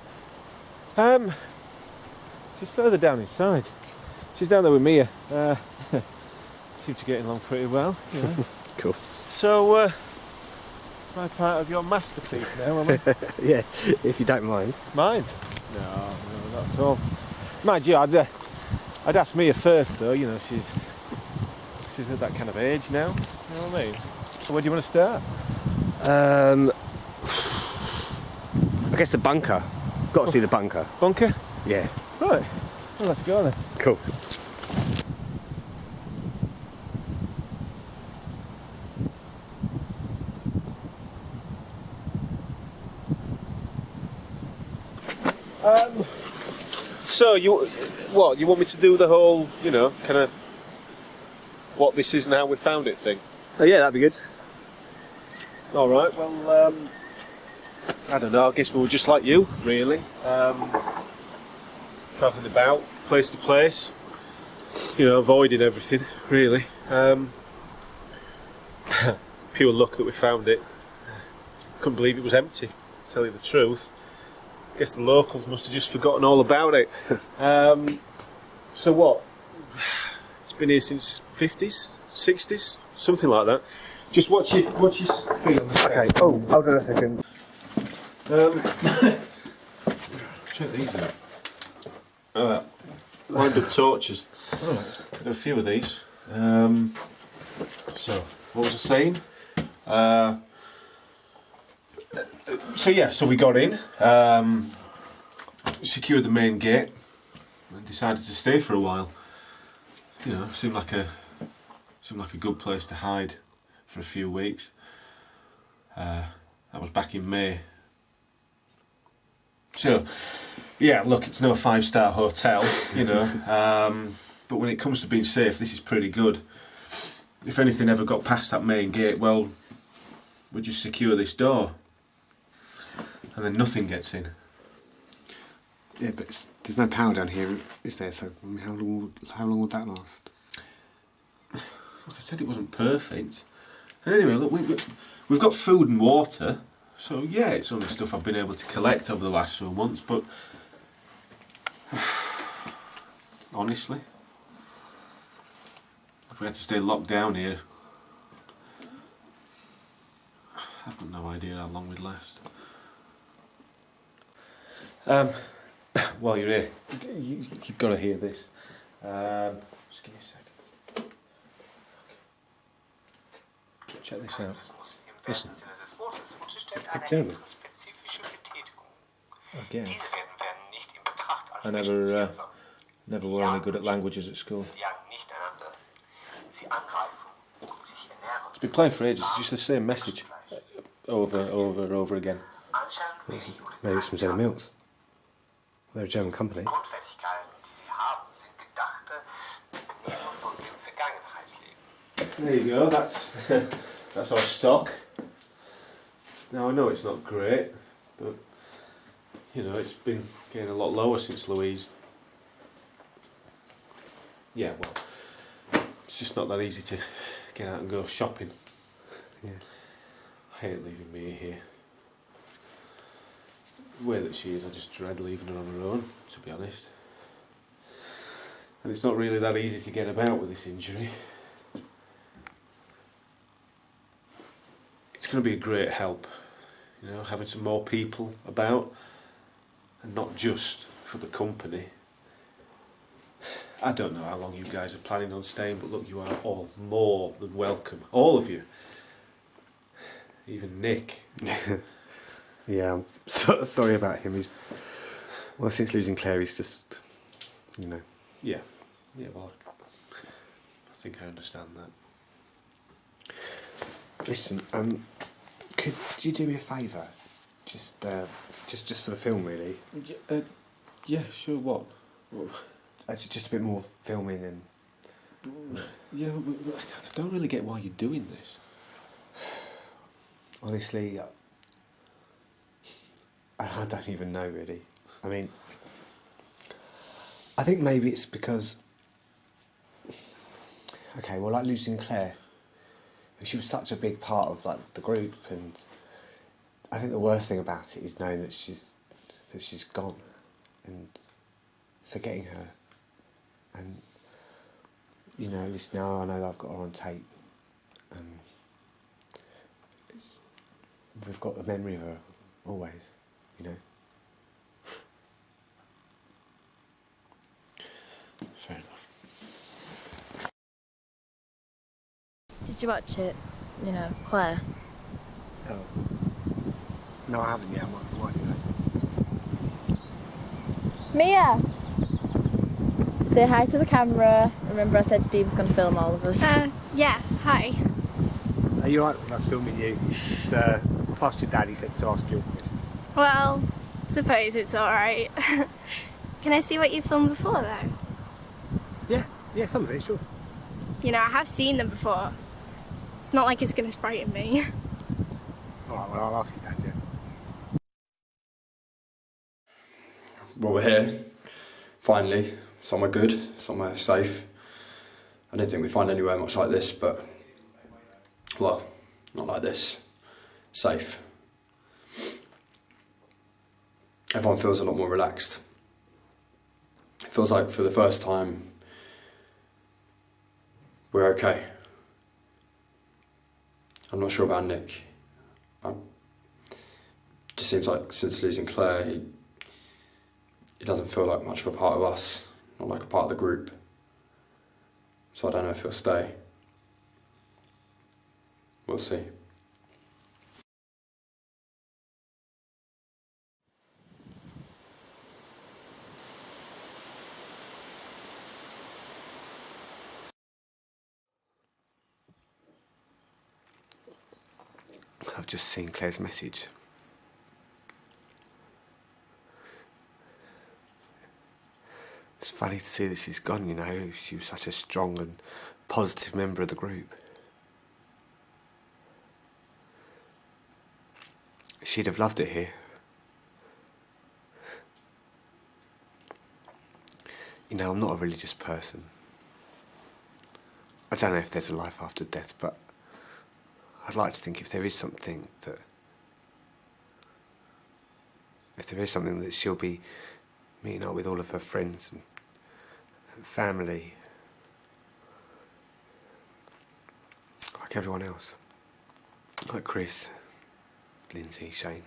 [SPEAKER 11] She's further down inside. She's down there with Mia. Seem to be getting along pretty well. You know.
[SPEAKER 3] Cool.
[SPEAKER 11] So, my part of your masterpiece now, am I?
[SPEAKER 3] Yeah, if you don't mind.
[SPEAKER 11] Mine? No, not at all. Mind you, I'd ask Mia first, though. You know, she's at that kind of age now. You know what I mean? So where do you want to start?
[SPEAKER 3] I guess the bunker. Got to see the bunker.
[SPEAKER 11] Bunker?
[SPEAKER 3] Yeah.
[SPEAKER 11] Right. Well, let's go then.
[SPEAKER 3] Cool.
[SPEAKER 11] So you want me to do the whole, you know, kind of what this is and how we found it thing?
[SPEAKER 3] Oh yeah, that'd be good.
[SPEAKER 11] All right. Well, I don't know. I guess we were just like you, really, travelling about place to place, you know, avoiding everything, really. Pure luck that we found it. Couldn't believe it was empty. To tell you the truth. Guess the locals must have just forgotten all about it. So what? It's been here since 50s, 60s, something like that. Just watch your speed on this.
[SPEAKER 3] Okay. Oh, hold on a second.
[SPEAKER 11] Check these out. Wind up torches. Alright, got a few of these. So, what was I saying? So we got in, secured the main gate, and decided to stay for a while. You know, seemed like a good place to hide for a few weeks. That was back in May. So, yeah, look, it's no 5-star hotel, you know, but when it comes to being safe, this is pretty good. If anything ever got past that main gate, well, we just secure this door. And then nothing gets in.
[SPEAKER 3] Yeah, but there's no power down here, is there? So I mean, how long would that last?
[SPEAKER 11] Like I said, it wasn't perfect. And anyway, look, we've got food and water. So yeah, it's only stuff I've been able to collect over the last few months, but honestly, if we had to stay locked down here, I've got no idea how long we'd last. While you're here, you've got to hear this. Just give me a second. Check this out. Listen.
[SPEAKER 3] German.
[SPEAKER 11] Again. I never were any good at languages at school. It's been playing for ages. It's just the same message over again.
[SPEAKER 3] Maybe it's from General Mills. They're a German company.
[SPEAKER 11] There you go. That's our stock. Now I know it's not great, but you know it's been getting a lot lower since Louise. Yeah, well, it's just not that easy to get out and go shopping.
[SPEAKER 3] Yeah.
[SPEAKER 11] I hate leaving Mia here. The way that she is, I just dread leaving her on her own, to be honest. And it's not really that easy to get about with this injury. It's going to be a great help, you know, having some more people about. And not just for the company. I don't know how long you guys are planning on staying, but look, you are all more than welcome. All of you. Even Nick.
[SPEAKER 3] Yeah, I'm sorry about him. Well, since losing Claire, he's just, you know.
[SPEAKER 11] Yeah, well, I think I understand that.
[SPEAKER 3] Listen, could you do me a favour? Just for the film, really.
[SPEAKER 11] Yeah, sure. What?
[SPEAKER 3] Just a bit more filming and.
[SPEAKER 11] Yeah, I don't really get why you're doing this.
[SPEAKER 3] Honestly, I don't even know, really. I mean, I think maybe it's because. Okay, well, like losing Claire, she was such a big part of like the group, and I think the worst thing about it is knowing that she's gone, and forgetting her, and you know, at least now I know that I've got her on tape, and we've got the memory of her always, you know.
[SPEAKER 11] Fair enough.
[SPEAKER 5] Did you watch it? You know, Claire.
[SPEAKER 3] No, I haven't yet. I might do that.
[SPEAKER 5] Mia! Say hi to the camera. Remember I said Steve was going to film all of us.
[SPEAKER 12] Yeah, hi.
[SPEAKER 3] Are you alright when I was filming you? It's, I asked your dad, he said to ask you.
[SPEAKER 12] Well, suppose it's alright. Can I see what you filmed before, though?
[SPEAKER 3] Yeah, some of it, sure.
[SPEAKER 12] You know, I have seen them before. It's not like it's going to frighten me.
[SPEAKER 3] Alright, well, I'll ask your dad, yeah.
[SPEAKER 9] Well, we're here, finally, somewhere good, somewhere safe. I didn't think we'd find anywhere much like this, but, well, not like this. Safe. Everyone feels a lot more relaxed. It feels like for the first time, we're okay. I'm not sure about Nick. It just seems like since losing Claire, he doesn't feel like much of a part of us, not like a part of the group. So I don't know if he'll stay. We'll see.
[SPEAKER 3] I've just seen Claire's message. It's funny to see that she's gone, you know. She was such a strong and positive member of the group. She'd have loved it here. You know, I'm not a religious person. I don't know if there's a life after death, but I'd like to think if there is something that she'll be meeting up with all of her friends and family, like everyone else, like Chris, Lindsay, Shane.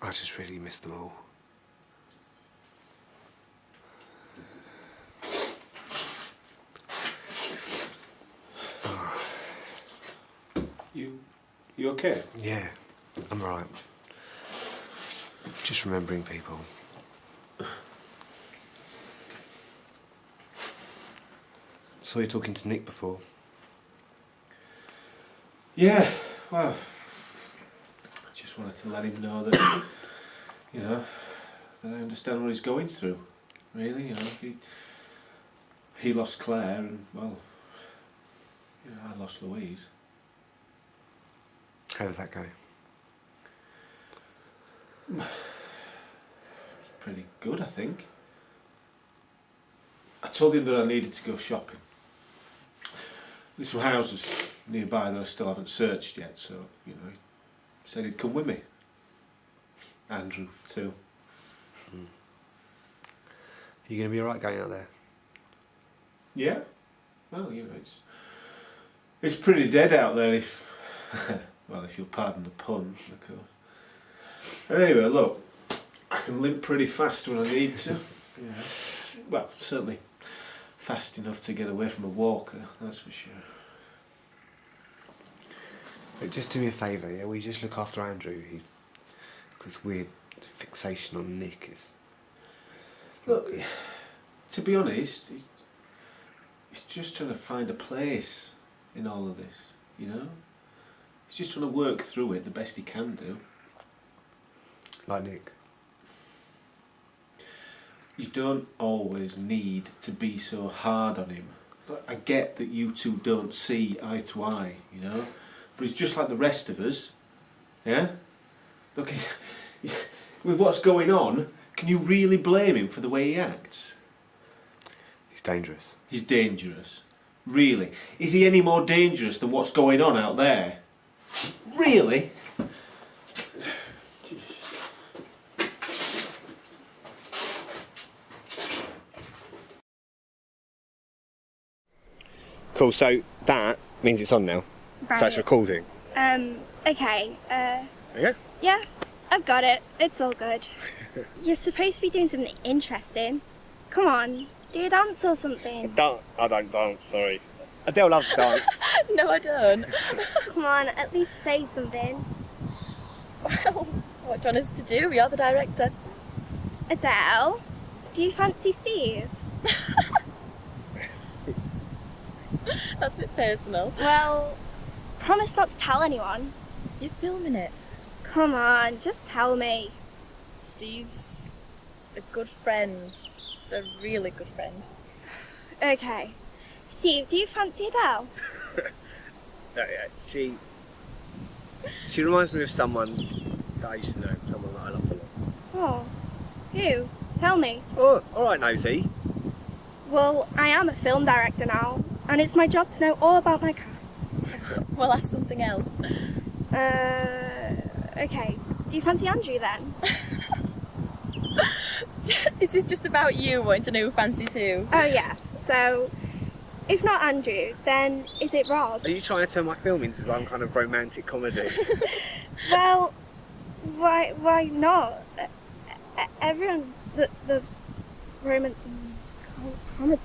[SPEAKER 3] I just really miss them all.
[SPEAKER 11] You okay?
[SPEAKER 3] Yeah, I'm alright. Just remembering people. Saw you talking to Nick before.
[SPEAKER 11] Yeah, well, I just wanted to let him know that, you know, that I understand what he's going through, really, you know. He lost Claire and, well, you know, I lost Louise.
[SPEAKER 3] How did that go?
[SPEAKER 11] It's pretty good, I think. I told him that I needed to go shopping. There's some houses nearby that I still haven't searched yet, so, you know, he said he'd come with me. Andrew, too.
[SPEAKER 3] You going to be alright going out there?
[SPEAKER 11] Yeah. Well, you know, it's pretty dead out there if Well, if you'll pardon the pun, of course. Anyway, look, I can limp pretty fast when I need to. Yeah. Well, certainly fast enough to get away from a walker, that's for sure.
[SPEAKER 3] Just do me a favour, yeah? Will you just look after Andrew? This weird fixation on Nick is...
[SPEAKER 11] Look, to be honest, he's just trying to find a place in all of this, you know? He's just trying to work through it the best he can do.
[SPEAKER 3] Like Nick?
[SPEAKER 11] You don't always need to be so hard on him. But I get that you two don't see eye to eye, you know? But he's just like the rest of us, yeah? Look, with what's going on, can you really blame him for the way he acts?
[SPEAKER 3] He's dangerous.
[SPEAKER 11] He's dangerous. Really? Is he any more dangerous than what's going on out there? Really?
[SPEAKER 3] Cool, so that means it's on now.
[SPEAKER 12] Right.
[SPEAKER 3] So it's recording.
[SPEAKER 12] Okay,
[SPEAKER 3] Okay?
[SPEAKER 12] yeah, I've got it. It's all good. You're supposed to be doing something interesting. Come on, do a dance or something.
[SPEAKER 3] I don't dance, sorry. Adele loves to dance.
[SPEAKER 13] No, I don't.
[SPEAKER 12] Come on, at least say something.
[SPEAKER 13] Well, what do you want us to do? You're the director.
[SPEAKER 12] Adele, do you fancy Steve?
[SPEAKER 13] That's a bit personal.
[SPEAKER 12] Well, promise not to tell anyone.
[SPEAKER 13] You're filming it.
[SPEAKER 12] Come on, just tell me.
[SPEAKER 13] Steve's a good friend. A really good friend.
[SPEAKER 12] Okay. Steve, do you fancy Adele?
[SPEAKER 3] Yeah, she reminds me of someone that I used to know, someone that I loved a lot.
[SPEAKER 12] Oh, who? Tell me.
[SPEAKER 3] Oh, alright, Nosy.
[SPEAKER 12] Well, I am a film director now, and it's my job to know all about my cast.
[SPEAKER 13] We'll ask something else.
[SPEAKER 12] Okay. Do you fancy Andrew then?
[SPEAKER 13] Is this just about you wanting to know who fancies who?
[SPEAKER 12] Oh yeah. So, if not Andrew, then is it Rob?
[SPEAKER 3] Are you trying to turn my film into some kind of romantic comedy?
[SPEAKER 12] Well, why not? Everyone loves romance and comedy.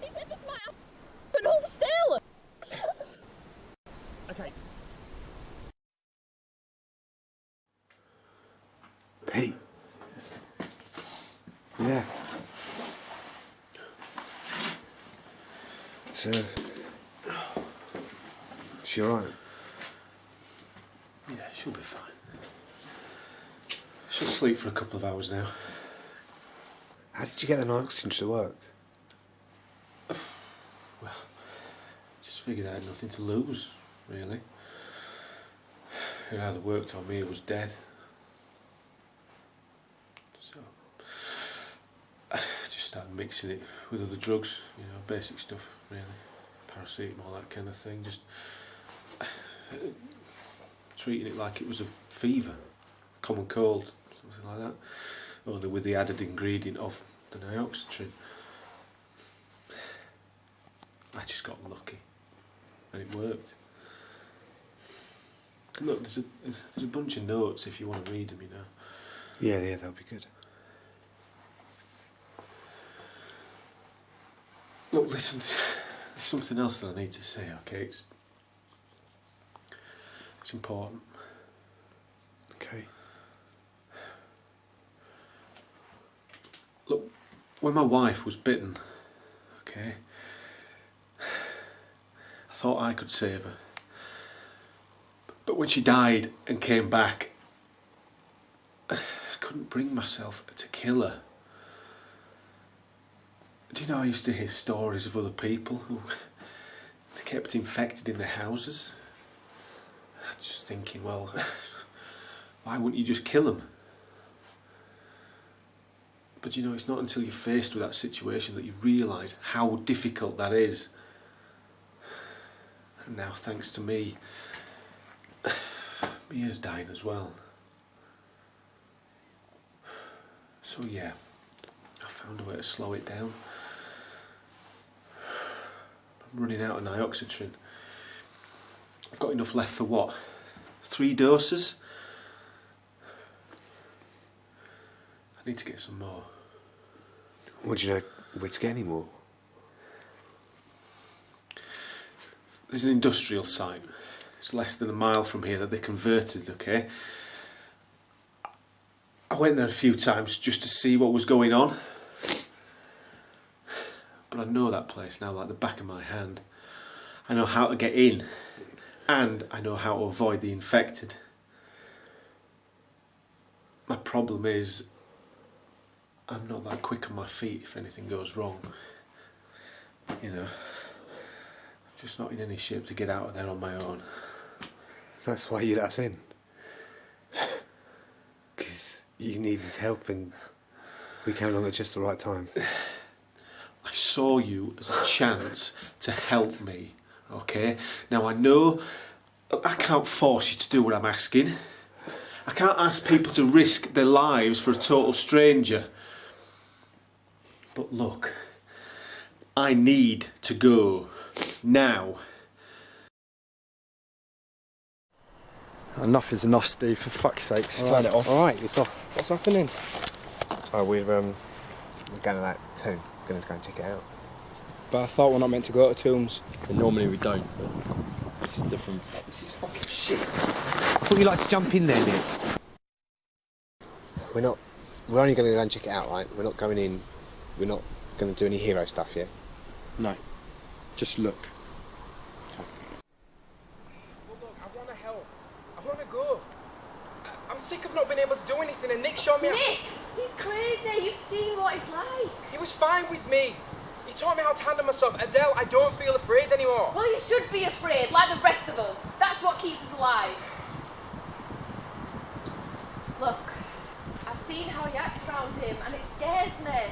[SPEAKER 13] He said this might happen. Hold still.
[SPEAKER 3] Okay. Pete. Yeah. So, she alright?
[SPEAKER 11] Yeah, she'll be fine. She'll sleep for a couple of hours now.
[SPEAKER 3] How did you get the night oxygen to work?
[SPEAKER 11] Well, just figured I had nothing to lose, really. It either worked or me was dead. So, I just started mixing it with other drugs, you know, basic stuff, really. Paracetamol, that kind of thing. Just treating it like it was a fever, common cold, something like that. Only with the added ingredient of the dioxytrin. I just got lucky, and it worked. Look, there's a bunch of notes if you want to read them, you know.
[SPEAKER 3] Yeah, that'll be good.
[SPEAKER 11] Look, listen, there's something else that I need to say, okay? It's important.
[SPEAKER 3] Okay.
[SPEAKER 11] Look, when my wife was bitten, okay, I thought I could save her. But when she died and came back, I couldn't bring myself to kill her. Do you know, I used to hear stories of other people who they kept infected in their houses. I was just thinking, well, why wouldn't you just kill them? But you know, it's not until you're faced with that situation that you realise how difficult that is. And now, thanks to me, Mia's died as well. So yeah, I found a way to slow it down. I'm running out of dioxytrin. I've got enough left for what? 3 doses? I need to get some more.
[SPEAKER 3] Would you know where to get any more?
[SPEAKER 11] There's an industrial site. It's less than a mile from here that they converted, okay? I went there a few times just to see what was going on. But I know that place now like the back of my hand. I know how to get in. And I know how to avoid the infected. My problem is, I'm not that quick on my feet if anything goes wrong. You know, I'm just not in any shape to get out of there on my own.
[SPEAKER 3] So that's why you let us in? Because you needed help and we came along at just the right time.
[SPEAKER 11] I saw you as a chance to help me, okay? Now I know I can't force you to do what I'm asking. I can't ask people to risk their lives for a total stranger. But look, I need to go now.
[SPEAKER 9] Enough is enough, Steve. For fuck's sake, turn it off.
[SPEAKER 3] All right, it's off.
[SPEAKER 9] What's happening?
[SPEAKER 3] Oh, we're going to that tomb. Going to go and check it out.
[SPEAKER 4] But I thought we're not meant to go to tombs.
[SPEAKER 9] And normally we don't, but this is different.
[SPEAKER 3] This is fucking shit. I thought you'd like to jump in there, Nick. We're only going to go and check it out, right? We're not going in. We're not going to do any hero stuff, yeah?
[SPEAKER 9] No. Just look.
[SPEAKER 4] I want to help. I want to go. I'm sick of not being able to do anything, and Nick showed me...
[SPEAKER 5] Nick! He's crazy. You've seen what he's like.
[SPEAKER 4] He was fine with me. He taught me how to handle myself. Adele, I don't feel afraid anymore.
[SPEAKER 5] Well, you should be afraid, like the rest of us. That's what keeps us alive. Look, I've seen how he acts around him, and it scares me.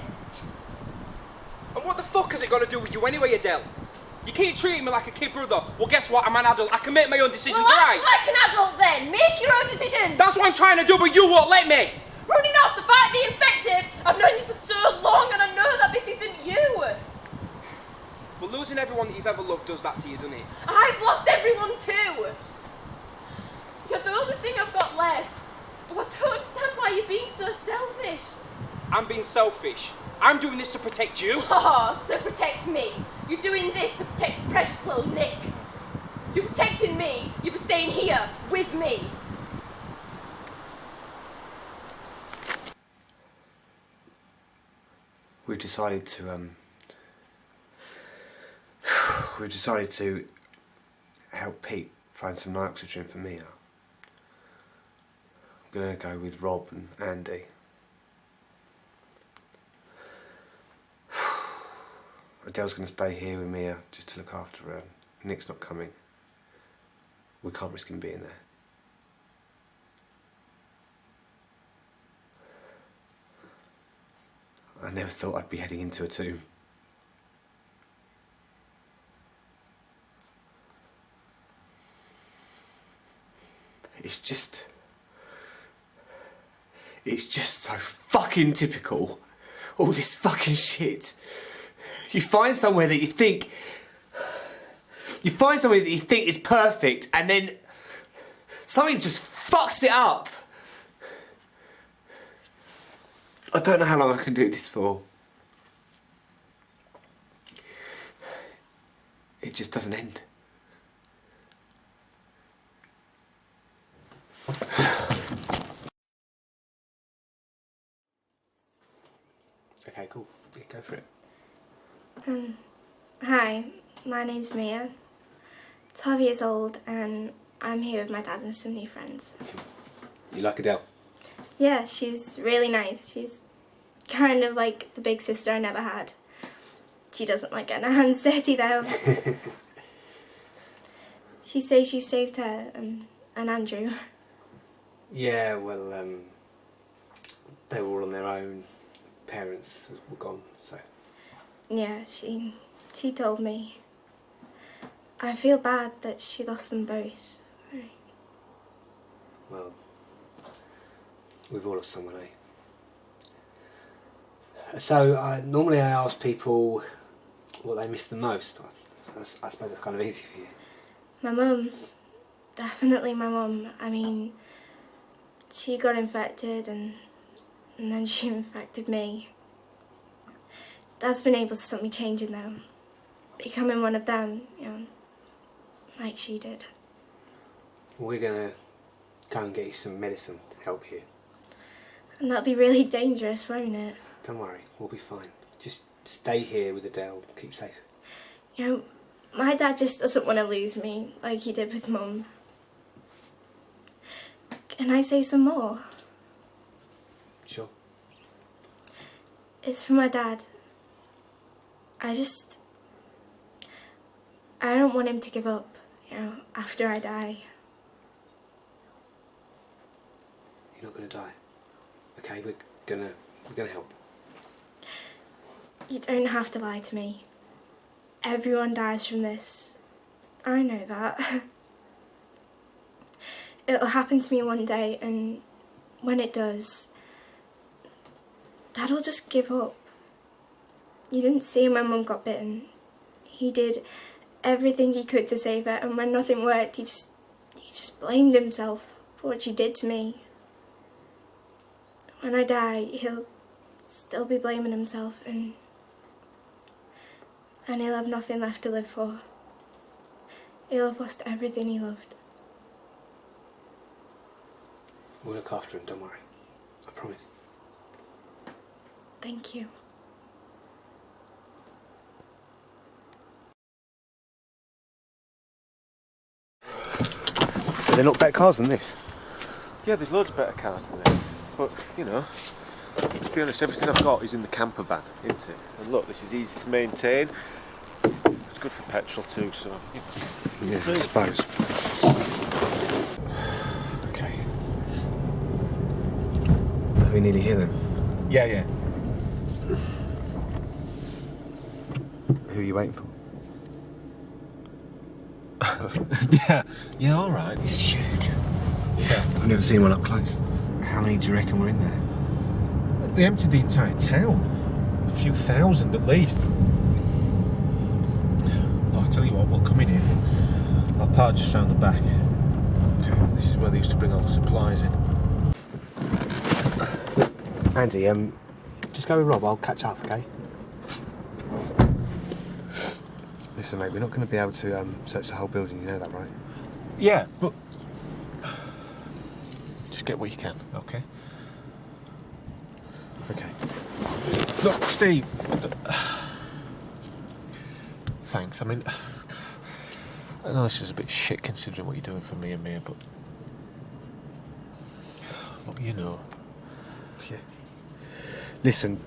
[SPEAKER 4] And what the fuck has it got to do with you anyway, Adele? You keep treating me like a kid brother. Well, guess what? I'm an adult. I can make my own decisions,
[SPEAKER 5] Well,
[SPEAKER 4] alright?
[SPEAKER 5] act like an adult then. Make your own decisions.
[SPEAKER 4] That's what I'm trying to do, but you won't let me.
[SPEAKER 5] Running off to fight the infected. I've known you for so long, and I know that this isn't you.
[SPEAKER 4] Well, losing everyone that you've ever loved does that to you, doesn't it?
[SPEAKER 5] I've lost everyone too. You're the only thing I've got left. Oh, I don't understand why you're being so selfish.
[SPEAKER 4] I'm being selfish. I'm doing this to protect you.
[SPEAKER 5] Oh, to protect me. You're doing this to protect precious little Nick. You're protecting me. You were staying here with me.
[SPEAKER 3] We've decided to help Pete find some nitrogen for Mia. I'm going to go with Rob and Andy. Adele's going to stay here with Mia just to look after her. Nick's not coming. We can't risk him being there. I never thought I'd be heading into a tomb. It's just so fucking typical. All this fucking shit. You find somewhere that you think is perfect, and then something just fucks it up. I don't know how long I can do this for. It just doesn't end. Okay, cool. Yeah, go for it.
[SPEAKER 12] Hi, my name's Mia. 12 years old, and I'm here with my dad and some new friends.
[SPEAKER 3] You like Adele?
[SPEAKER 12] Yeah, she's really nice. She's kind of like the big sister I never had. She doesn't like getting her hands dirty though. She says she saved her and Andrew.
[SPEAKER 3] Yeah, well, they were all on their own. Parents were gone, so...
[SPEAKER 12] Yeah, she told me. I feel bad that she lost them both.
[SPEAKER 3] Well, we've all lost someone, eh? So, normally I ask people what they miss the most. I suppose that's kind of easy for you.
[SPEAKER 12] My mum, definitely my mum. I mean, she got infected and then she infected me. Dad's been able to stop me changing though. Becoming one of them, you know, like she did.
[SPEAKER 10] We're gonna go and get you some medicine to help you.
[SPEAKER 12] And that'll be really dangerous, won't it?
[SPEAKER 10] Don't worry, we'll be fine. Just stay here with Adele, keep safe.
[SPEAKER 12] You know, my dad just doesn't want to lose me like he did with Mum. Can I say some more?
[SPEAKER 10] Sure.
[SPEAKER 12] It's for my dad. I don't want him to give up, you know, after I die.
[SPEAKER 10] You're not gonna die. Okay, we're gonna help.
[SPEAKER 12] You don't have to lie to me. Everyone dies from this. I know that. It'll happen to me one day, and when it does, Dad will just give up. You didn't see him when Mum got bitten. He did everything he could to save her, and when nothing worked, he just blamed himself for what she did to me. When I die, he'll still be blaming himself, and he'll have nothing left to live for. He'll have lost everything he loved.
[SPEAKER 10] We'll look after him, don't worry. I promise.
[SPEAKER 12] Thank you.
[SPEAKER 3] Are they not better cars than this?
[SPEAKER 11] Yeah, there's loads of better cars than this. But, you know, let's be honest, everything I've got is in the camper van, isn't it? And look, this is easy to maintain. It's good for petrol too, so...
[SPEAKER 3] Yeah, I suppose. Okay. Are we nearly here then?
[SPEAKER 11] Yeah.
[SPEAKER 3] Who are you waiting for?
[SPEAKER 11] Yeah, all right.
[SPEAKER 3] It's huge.
[SPEAKER 11] Yeah.
[SPEAKER 3] I've never seen one up close. How many do you reckon were in there?
[SPEAKER 11] They emptied the entire town. A few thousand at least. Oh, I'll tell you what, we'll come in here. I'll park just round the back. Okay. This is where they used to bring all the supplies in.
[SPEAKER 3] Andy, just go with Rob, I'll catch up, okay? Listen, mate, we're not going to be able to search the whole building, you know that, right?
[SPEAKER 11] Yeah, but... just get what you can, okay?
[SPEAKER 3] Okay.
[SPEAKER 11] Look, Steve... Thanks, I mean... I know this is a bit shit considering what you're doing for me and Mia, but... Look, you know...
[SPEAKER 3] Yeah. Listen,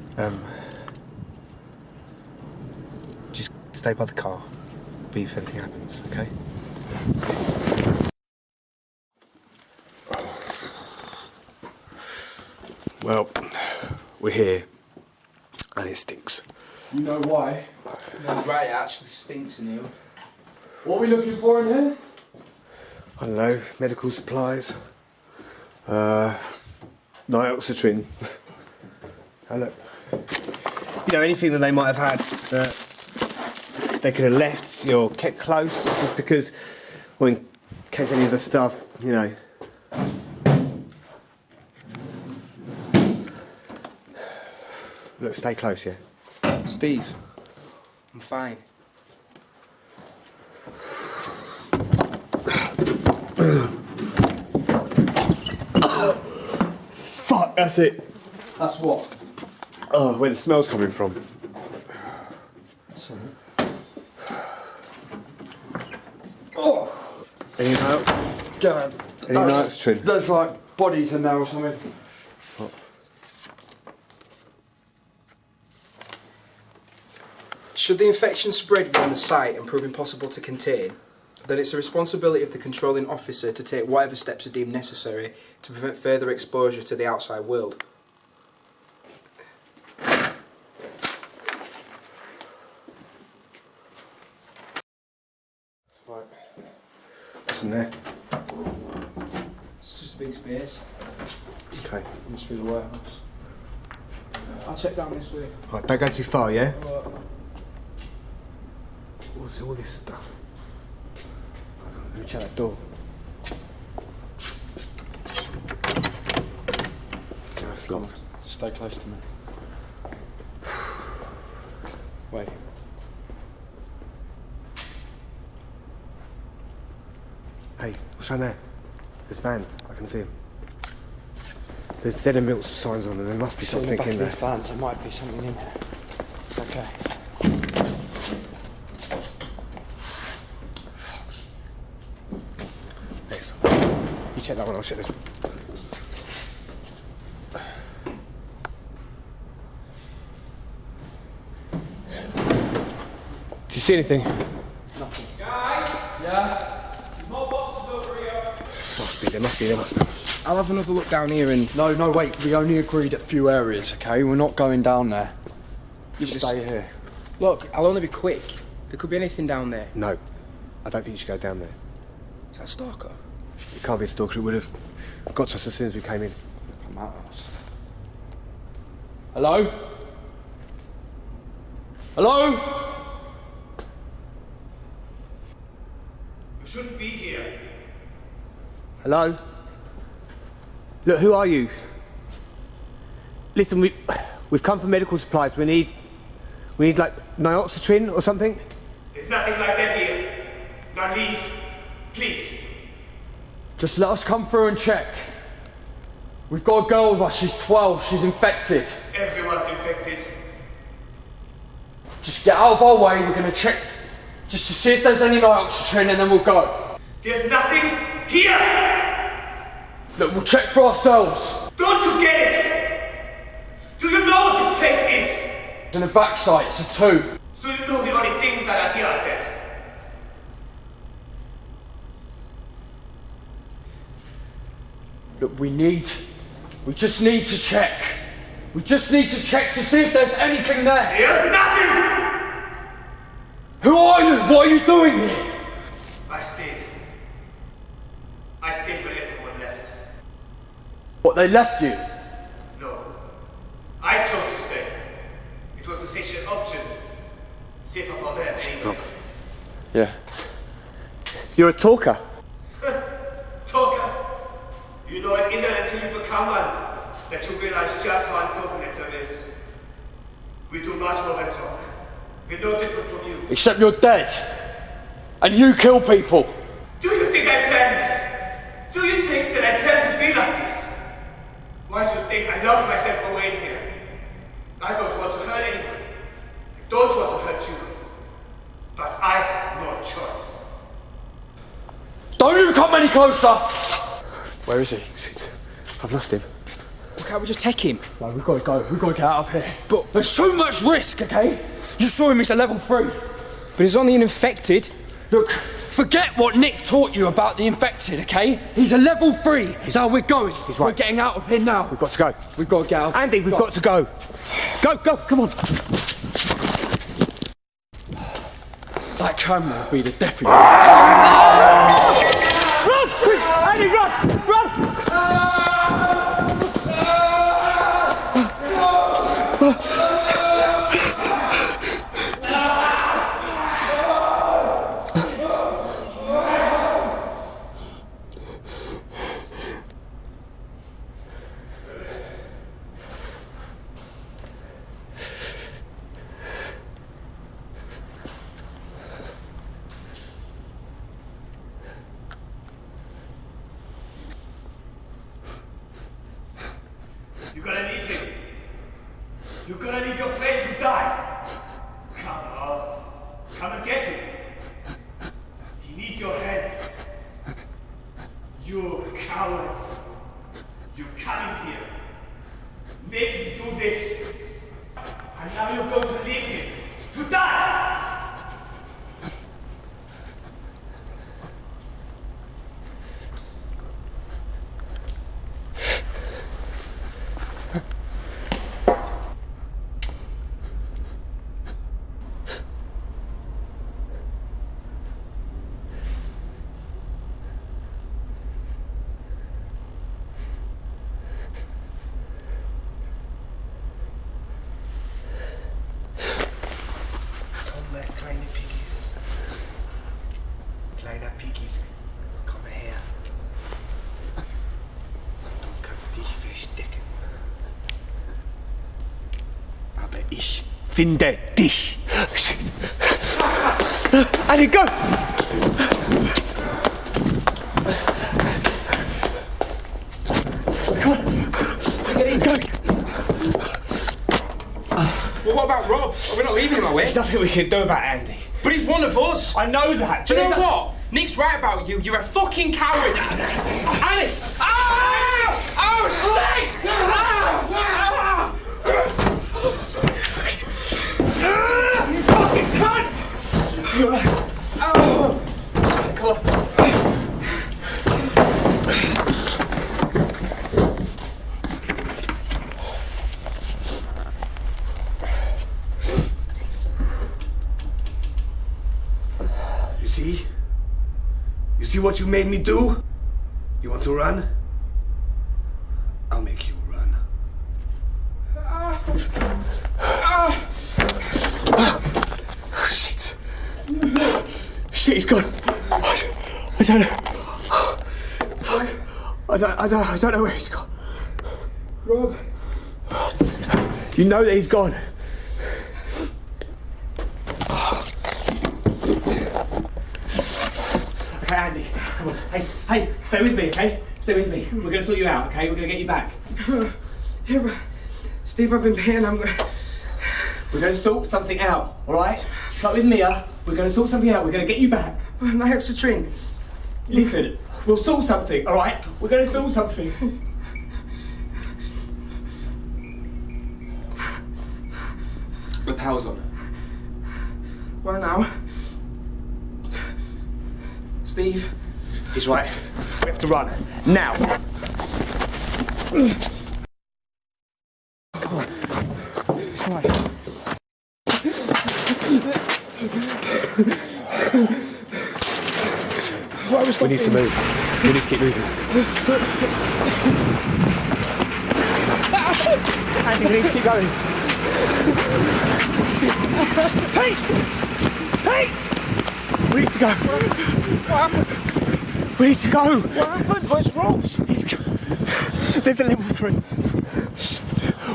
[SPEAKER 3] just stay by the car. Beep if anything happens, okay? Well, we're here, and it stinks.
[SPEAKER 9] You know why? No, right, it actually stinks in here. What are we looking for in here?
[SPEAKER 3] I don't know, medical supplies. Nioxitrin. Oh, look. You know, anything that they might have had that they could have left or kept close, just because, well, in case any of the stuff, you know. Look, stay close, yeah?
[SPEAKER 4] Steve, I'm fine.
[SPEAKER 3] Fuck, that's it.
[SPEAKER 9] That's what?
[SPEAKER 3] Oh, where the smell's coming from.
[SPEAKER 9] Sorry.
[SPEAKER 3] Oh! Any note?
[SPEAKER 9] God.
[SPEAKER 3] Any Nioxitrin?
[SPEAKER 9] There's like bodies in there or something.
[SPEAKER 3] What?
[SPEAKER 4] Should the infection spread within the site and prove impossible to contain, then it's the responsibility of the controlling officer to take whatever steps are deemed necessary to prevent further exposure to the outside world.
[SPEAKER 3] Right. What's in there?
[SPEAKER 4] It's just a big space.
[SPEAKER 3] Okay.
[SPEAKER 4] Must be the warehouse. I'll check down this way.
[SPEAKER 3] Right, don't go too far, yeah? What's all this stuff? Hold on, let me check that door. It's locked.
[SPEAKER 9] Stay close to me. Wait.
[SPEAKER 3] Hey, what's around there? There's vans. I can see them. There's Zed and Milts signs on them. There must be something in there.
[SPEAKER 9] These vans, there might be something in here. Okay.
[SPEAKER 3] Thanks. You check that one, I'll check this one. Do you see anything?
[SPEAKER 9] Nothing. Guys! Yeah? There's more boxes over here.
[SPEAKER 3] There must be.
[SPEAKER 4] I'll have another look down here and...
[SPEAKER 9] No, wait. We only agreed at few areas, okay? We're not going down there. You stay here.
[SPEAKER 4] Look, I'll only be quick. There could be anything down there.
[SPEAKER 3] No. I don't think you should go down there.
[SPEAKER 4] Is that a stalker?
[SPEAKER 3] It can't be a stalker. It would have got to us as soon as we came in.
[SPEAKER 9] Come at us. Hello? Hello?
[SPEAKER 10] You shouldn't be here.
[SPEAKER 3] Hello? Look, who are you? Listen, we've come for medical supplies. We need like nioxetrin or something.
[SPEAKER 10] There's nothing like that here. Now leave, please.
[SPEAKER 9] Just let us come through and check. We've got a girl with us. She's 12. She's infected.
[SPEAKER 10] Everyone's infected.
[SPEAKER 9] Just get out of our way. We're going to check just to see if there's any nioxetrin and then we'll go.
[SPEAKER 10] There's nothing here!
[SPEAKER 9] Look, we'll check for ourselves.
[SPEAKER 10] Don't you get it? Do you know what this place is?
[SPEAKER 9] It's an evac site. It's a 2.
[SPEAKER 10] So you know the only things that are here are dead.
[SPEAKER 9] Look, we just need to check. We just need to check to see if there's anything there.
[SPEAKER 10] There's nothing!
[SPEAKER 9] Who are you? What are you doing here?
[SPEAKER 10] I stayed when everyone left.
[SPEAKER 9] What, they left you?
[SPEAKER 10] No. I chose to stay. It was a session option. Safer for them. Anyway.
[SPEAKER 9] Yeah.
[SPEAKER 3] You're a talker.
[SPEAKER 10] Talker. You know it isn't until you become one that you realize just how uncertain it is. We do much more than talk. We're no different from you.
[SPEAKER 9] Except you're dead. And you kill people.
[SPEAKER 10] Do you think I planned this? Do you think that I planned to be like this? Why do you think I locked myself away in here? I don't want to hurt anyone. I don't want to hurt you. But I have no choice.
[SPEAKER 9] Don't you come any closer! Where is he?
[SPEAKER 3] Shit. I've lost him.
[SPEAKER 4] Well, can't we just take him?
[SPEAKER 9] No, we've got to go. We've got to get out of here. But there's too much risk, okay? You saw him, he's a level 3.
[SPEAKER 4] But he's only an infected.
[SPEAKER 9] Look, forget what Nick taught you about the infected, okay? He's a level 3. Now we're going.
[SPEAKER 3] He's right.
[SPEAKER 9] We're getting out of here now.
[SPEAKER 3] We've got to go.
[SPEAKER 9] We've got to get out.
[SPEAKER 3] Andy, we've got to go. Go, come on.
[SPEAKER 9] That camera will be the death of you.
[SPEAKER 3] Run! Quick! Andy, run! Run!
[SPEAKER 10] You gotta leave him. You gotta leave your friend to die. Come on. Come and get him. He needs your hand. You cowards. You come in here. Make me do this. And now you're going to leave him to die. finde dich. Shit. Andy, go! Come on. Get in, go.
[SPEAKER 4] Well, what about Rob? Are we not leaving him, are we?
[SPEAKER 10] There's nothing we can do about Andy.
[SPEAKER 4] But he's one of us.
[SPEAKER 10] I know that.
[SPEAKER 4] Do you know what? Nick's right about you. You're a fucking coward. Annie! Ah! Oh, shit! Ah!
[SPEAKER 10] You fucking cunt! You're right. Oh! Come on.
[SPEAKER 14] You see? You see what you made me do? You want to run? I'll make you run.
[SPEAKER 10] Shit. Shit, he's gone. I don't know. Fuck. I don't know where he's gone.
[SPEAKER 4] Rob.
[SPEAKER 10] You know that he's gone. Okay, Andy, come on. Hey, stay with me, okay? Stay with me. We're gonna sort you out, okay? We're gonna get you back.
[SPEAKER 4] Yeah, but Steve, I've been paying.
[SPEAKER 10] We're gonna sort something out, alright? Start with Mia. We're gonna sort something out. We're gonna get you back.
[SPEAKER 4] My extra train.
[SPEAKER 10] Listen, we'll sort something, alright? We're gonna sort something. The power's on.
[SPEAKER 4] Why now? Steve.
[SPEAKER 10] He's right. We have to run. Now. Come on. It's right. We need to move. We need to keep moving. Andy, we need to keep going. Shit! Pete! Pete! We need to go. What happened? We need to go.
[SPEAKER 11] What happened? Where's Ross?
[SPEAKER 10] There's a level 3.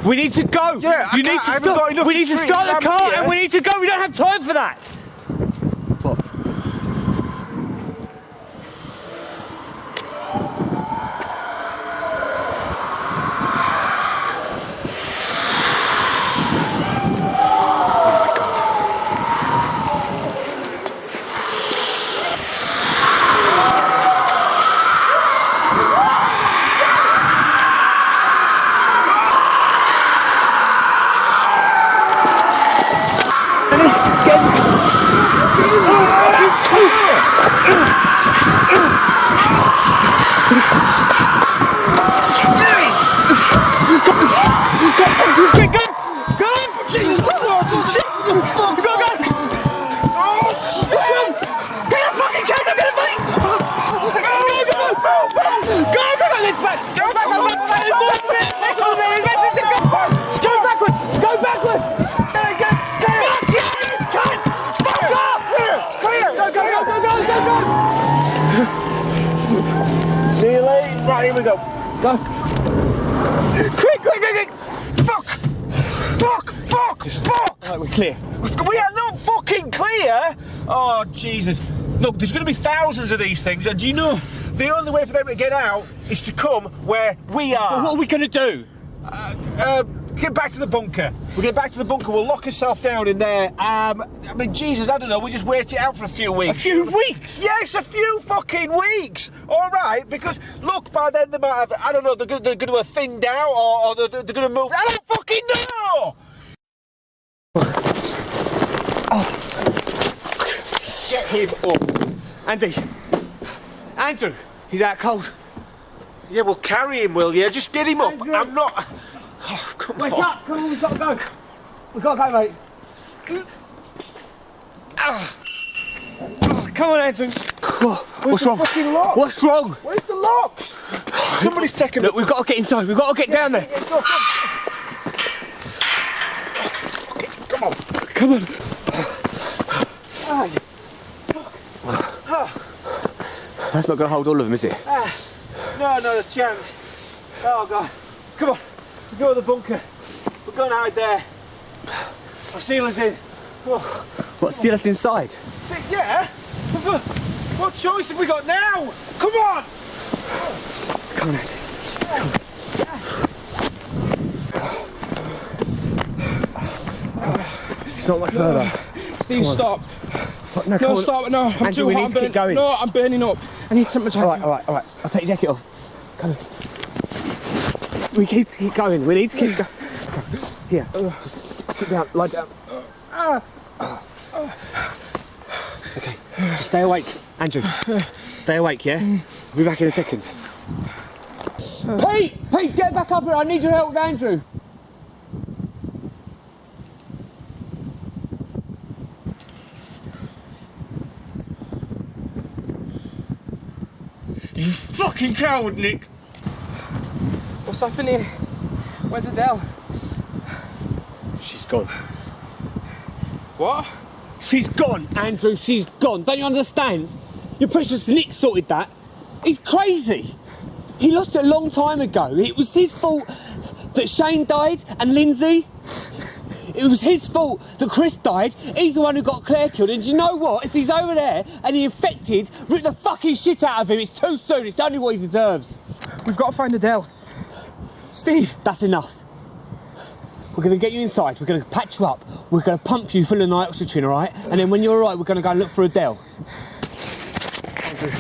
[SPEAKER 10] We need to go.
[SPEAKER 11] Yeah,
[SPEAKER 10] you need to stop. We need to start the car and we need to go. We don't have time for that. What?
[SPEAKER 11] Right, here we go.
[SPEAKER 10] Go. Quick! Fuck! Right, we're clear.
[SPEAKER 11] We are not fucking clear! Oh, Jesus. Look, there's going to be thousands of these things, and do you know, the only way for them to get out is to come where we are.
[SPEAKER 10] Well, what are we going to do?
[SPEAKER 11] Get back to the bunker. We'll get back to the bunker, we'll lock ourselves down in there. I mean, Jesus, I don't know, we just wait it out for a few weeks.
[SPEAKER 10] A few weeks?
[SPEAKER 11] Yes, a few fucking weeks! Alright, because, look, by then they might have, I don't know, they're going to have thinned out, or they're going to move. I don't fucking know! Get him up.
[SPEAKER 10] Andy. Andrew. He's out cold.
[SPEAKER 11] Yeah, well, carry him, will you? Just get him up. Andrew. I'm not... Oh, come
[SPEAKER 10] Wake
[SPEAKER 11] on.
[SPEAKER 10] up! Come on, we've got to go. We've got to go, mate. Oh, come on, Andrew. What's wrong?
[SPEAKER 11] Fucking lock?
[SPEAKER 10] What's wrong?
[SPEAKER 11] Where's the locks? Somebody's taken...
[SPEAKER 10] Look, we've got to get inside. We've got to get down there.
[SPEAKER 11] Come on.
[SPEAKER 10] Come on. That's not going to hold all of them, is it?
[SPEAKER 11] No, not a chance. Oh, God. Come on. We go to the bunker. We're going to hide there. I'll seal us in. Oh.
[SPEAKER 10] What, seal us inside?
[SPEAKER 11] Yeah? What choice have we got now? Come on!
[SPEAKER 10] Come on, Ed. It's not much further.
[SPEAKER 4] Steve, stop.
[SPEAKER 10] What? No,
[SPEAKER 4] No, stop. No, I'm
[SPEAKER 10] Andrew,
[SPEAKER 4] too
[SPEAKER 10] we
[SPEAKER 4] hot.
[SPEAKER 10] need to keep going.
[SPEAKER 4] No, I'm burning up. I need something to jacket.
[SPEAKER 10] All right. I'll take your jacket off. Come on. We need to keep going. We need to keep going. Here, just sit down, lie down. Okay, just stay awake, Andrew. Stay awake, yeah? I'll be back in a second.
[SPEAKER 4] Pete, get back up here. I need your help with Andrew.
[SPEAKER 10] You fucking coward, Nick!
[SPEAKER 4] What's happening? Where's Adele?
[SPEAKER 10] She's gone.
[SPEAKER 4] What?
[SPEAKER 10] She's gone, Andrew, she's gone. Don't you understand? Your precious Nick sorted that. He's crazy. He lost it a long time ago. It was his fault that Shane died and Lindsay. It was his fault that Chris died. He's the one who got Claire killed. And do you know what? If he's over there and he infected, rip the fucking shit out of him. It's too soon. It's only what he deserves.
[SPEAKER 4] We've got to find Adele. Steve.
[SPEAKER 10] That's enough. We're going to get you inside. We're going to patch you up. We're going to pump you full of nitrogen, all right? And then when you're all right, we're going to go and look for Adele. Andrew.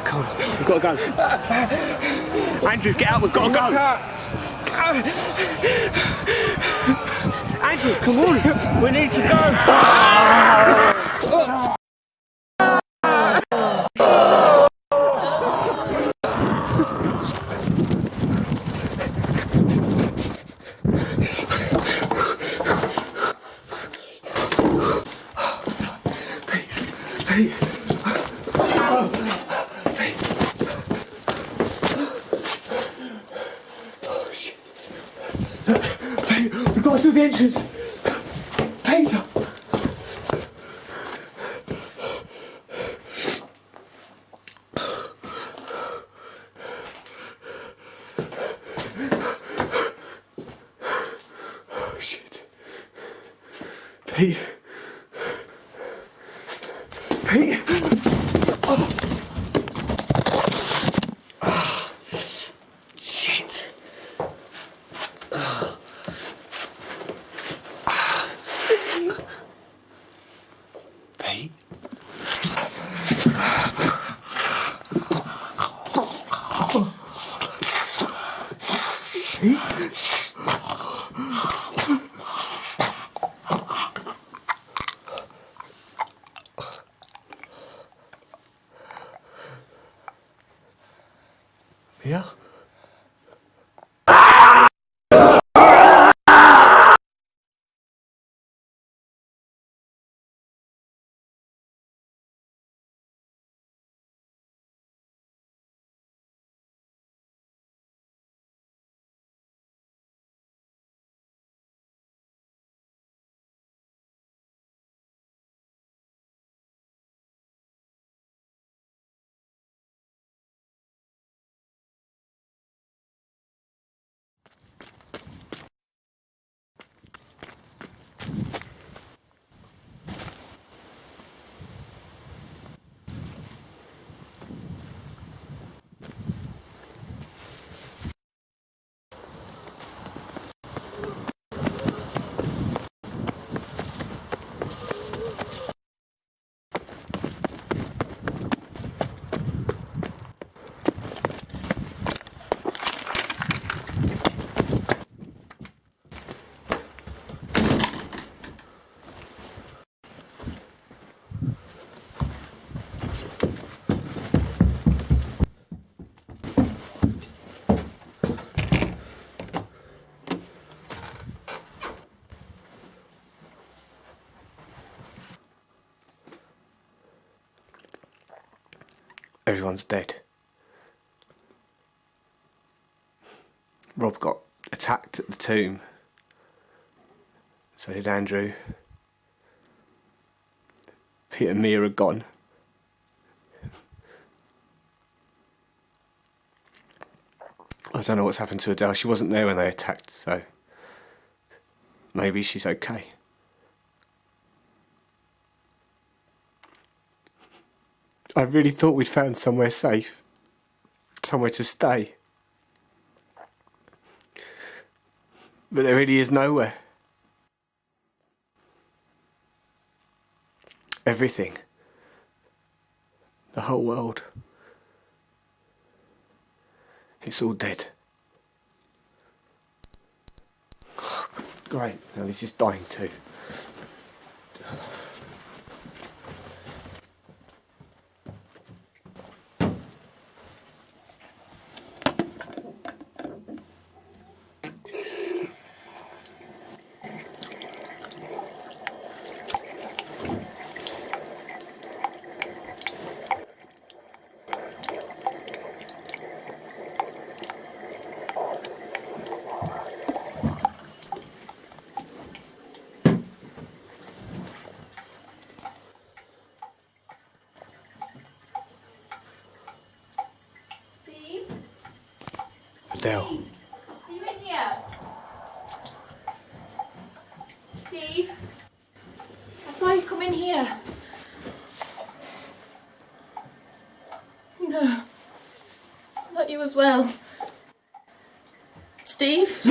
[SPEAKER 10] Come on. We've got to go. Andrew, get out. We've got to go. Andrew, come on. We need to go. We've got to the entrance. Peter. Oh shit. Pete. Pete. Oh. Oh. Shit. Oh. Pete? Pete? Yeah? Everyone's dead. Rob got attacked at the tomb. So did Andrew. Pete and Mia are gone.
[SPEAKER 3] I don't know what's happened to Adele. She wasn't there when they attacked, so maybe she's okay. I really thought we'd found somewhere safe, somewhere to stay. But there really is nowhere. Everything. The whole world. It's all dead. Great, now this is dying too. Adele.
[SPEAKER 7] Are you in here? Steve? I saw you come in here.
[SPEAKER 5] No. Not you as well. Steve?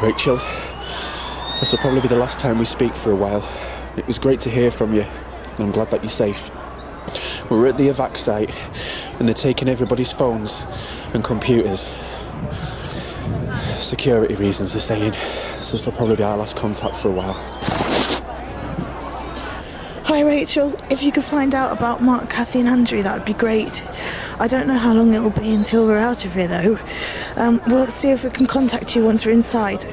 [SPEAKER 2] Rachel, this will probably be the last time we speak for a while. It was great to hear from you. I'm glad that you're safe. We're at the evac site and they're taking everybody's phones and computers. Security reasons, they're saying. So this will probably be our last contact for a while.
[SPEAKER 1] Hi Rachel, if you could find out about Mark, Kathy and Andrew, that would be great. I don't know how long it'll be until we're out of here though. We'll see if we can contact you once we're inside.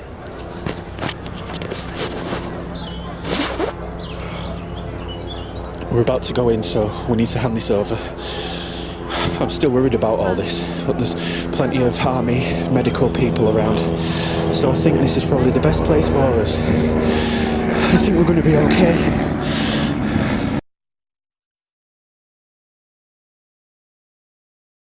[SPEAKER 2] We're about to go in, so we need to hand this over. I'm still worried about all this, but there's plenty of army, medical people around. So I think this is probably the best place for us. I think we're going to be okay.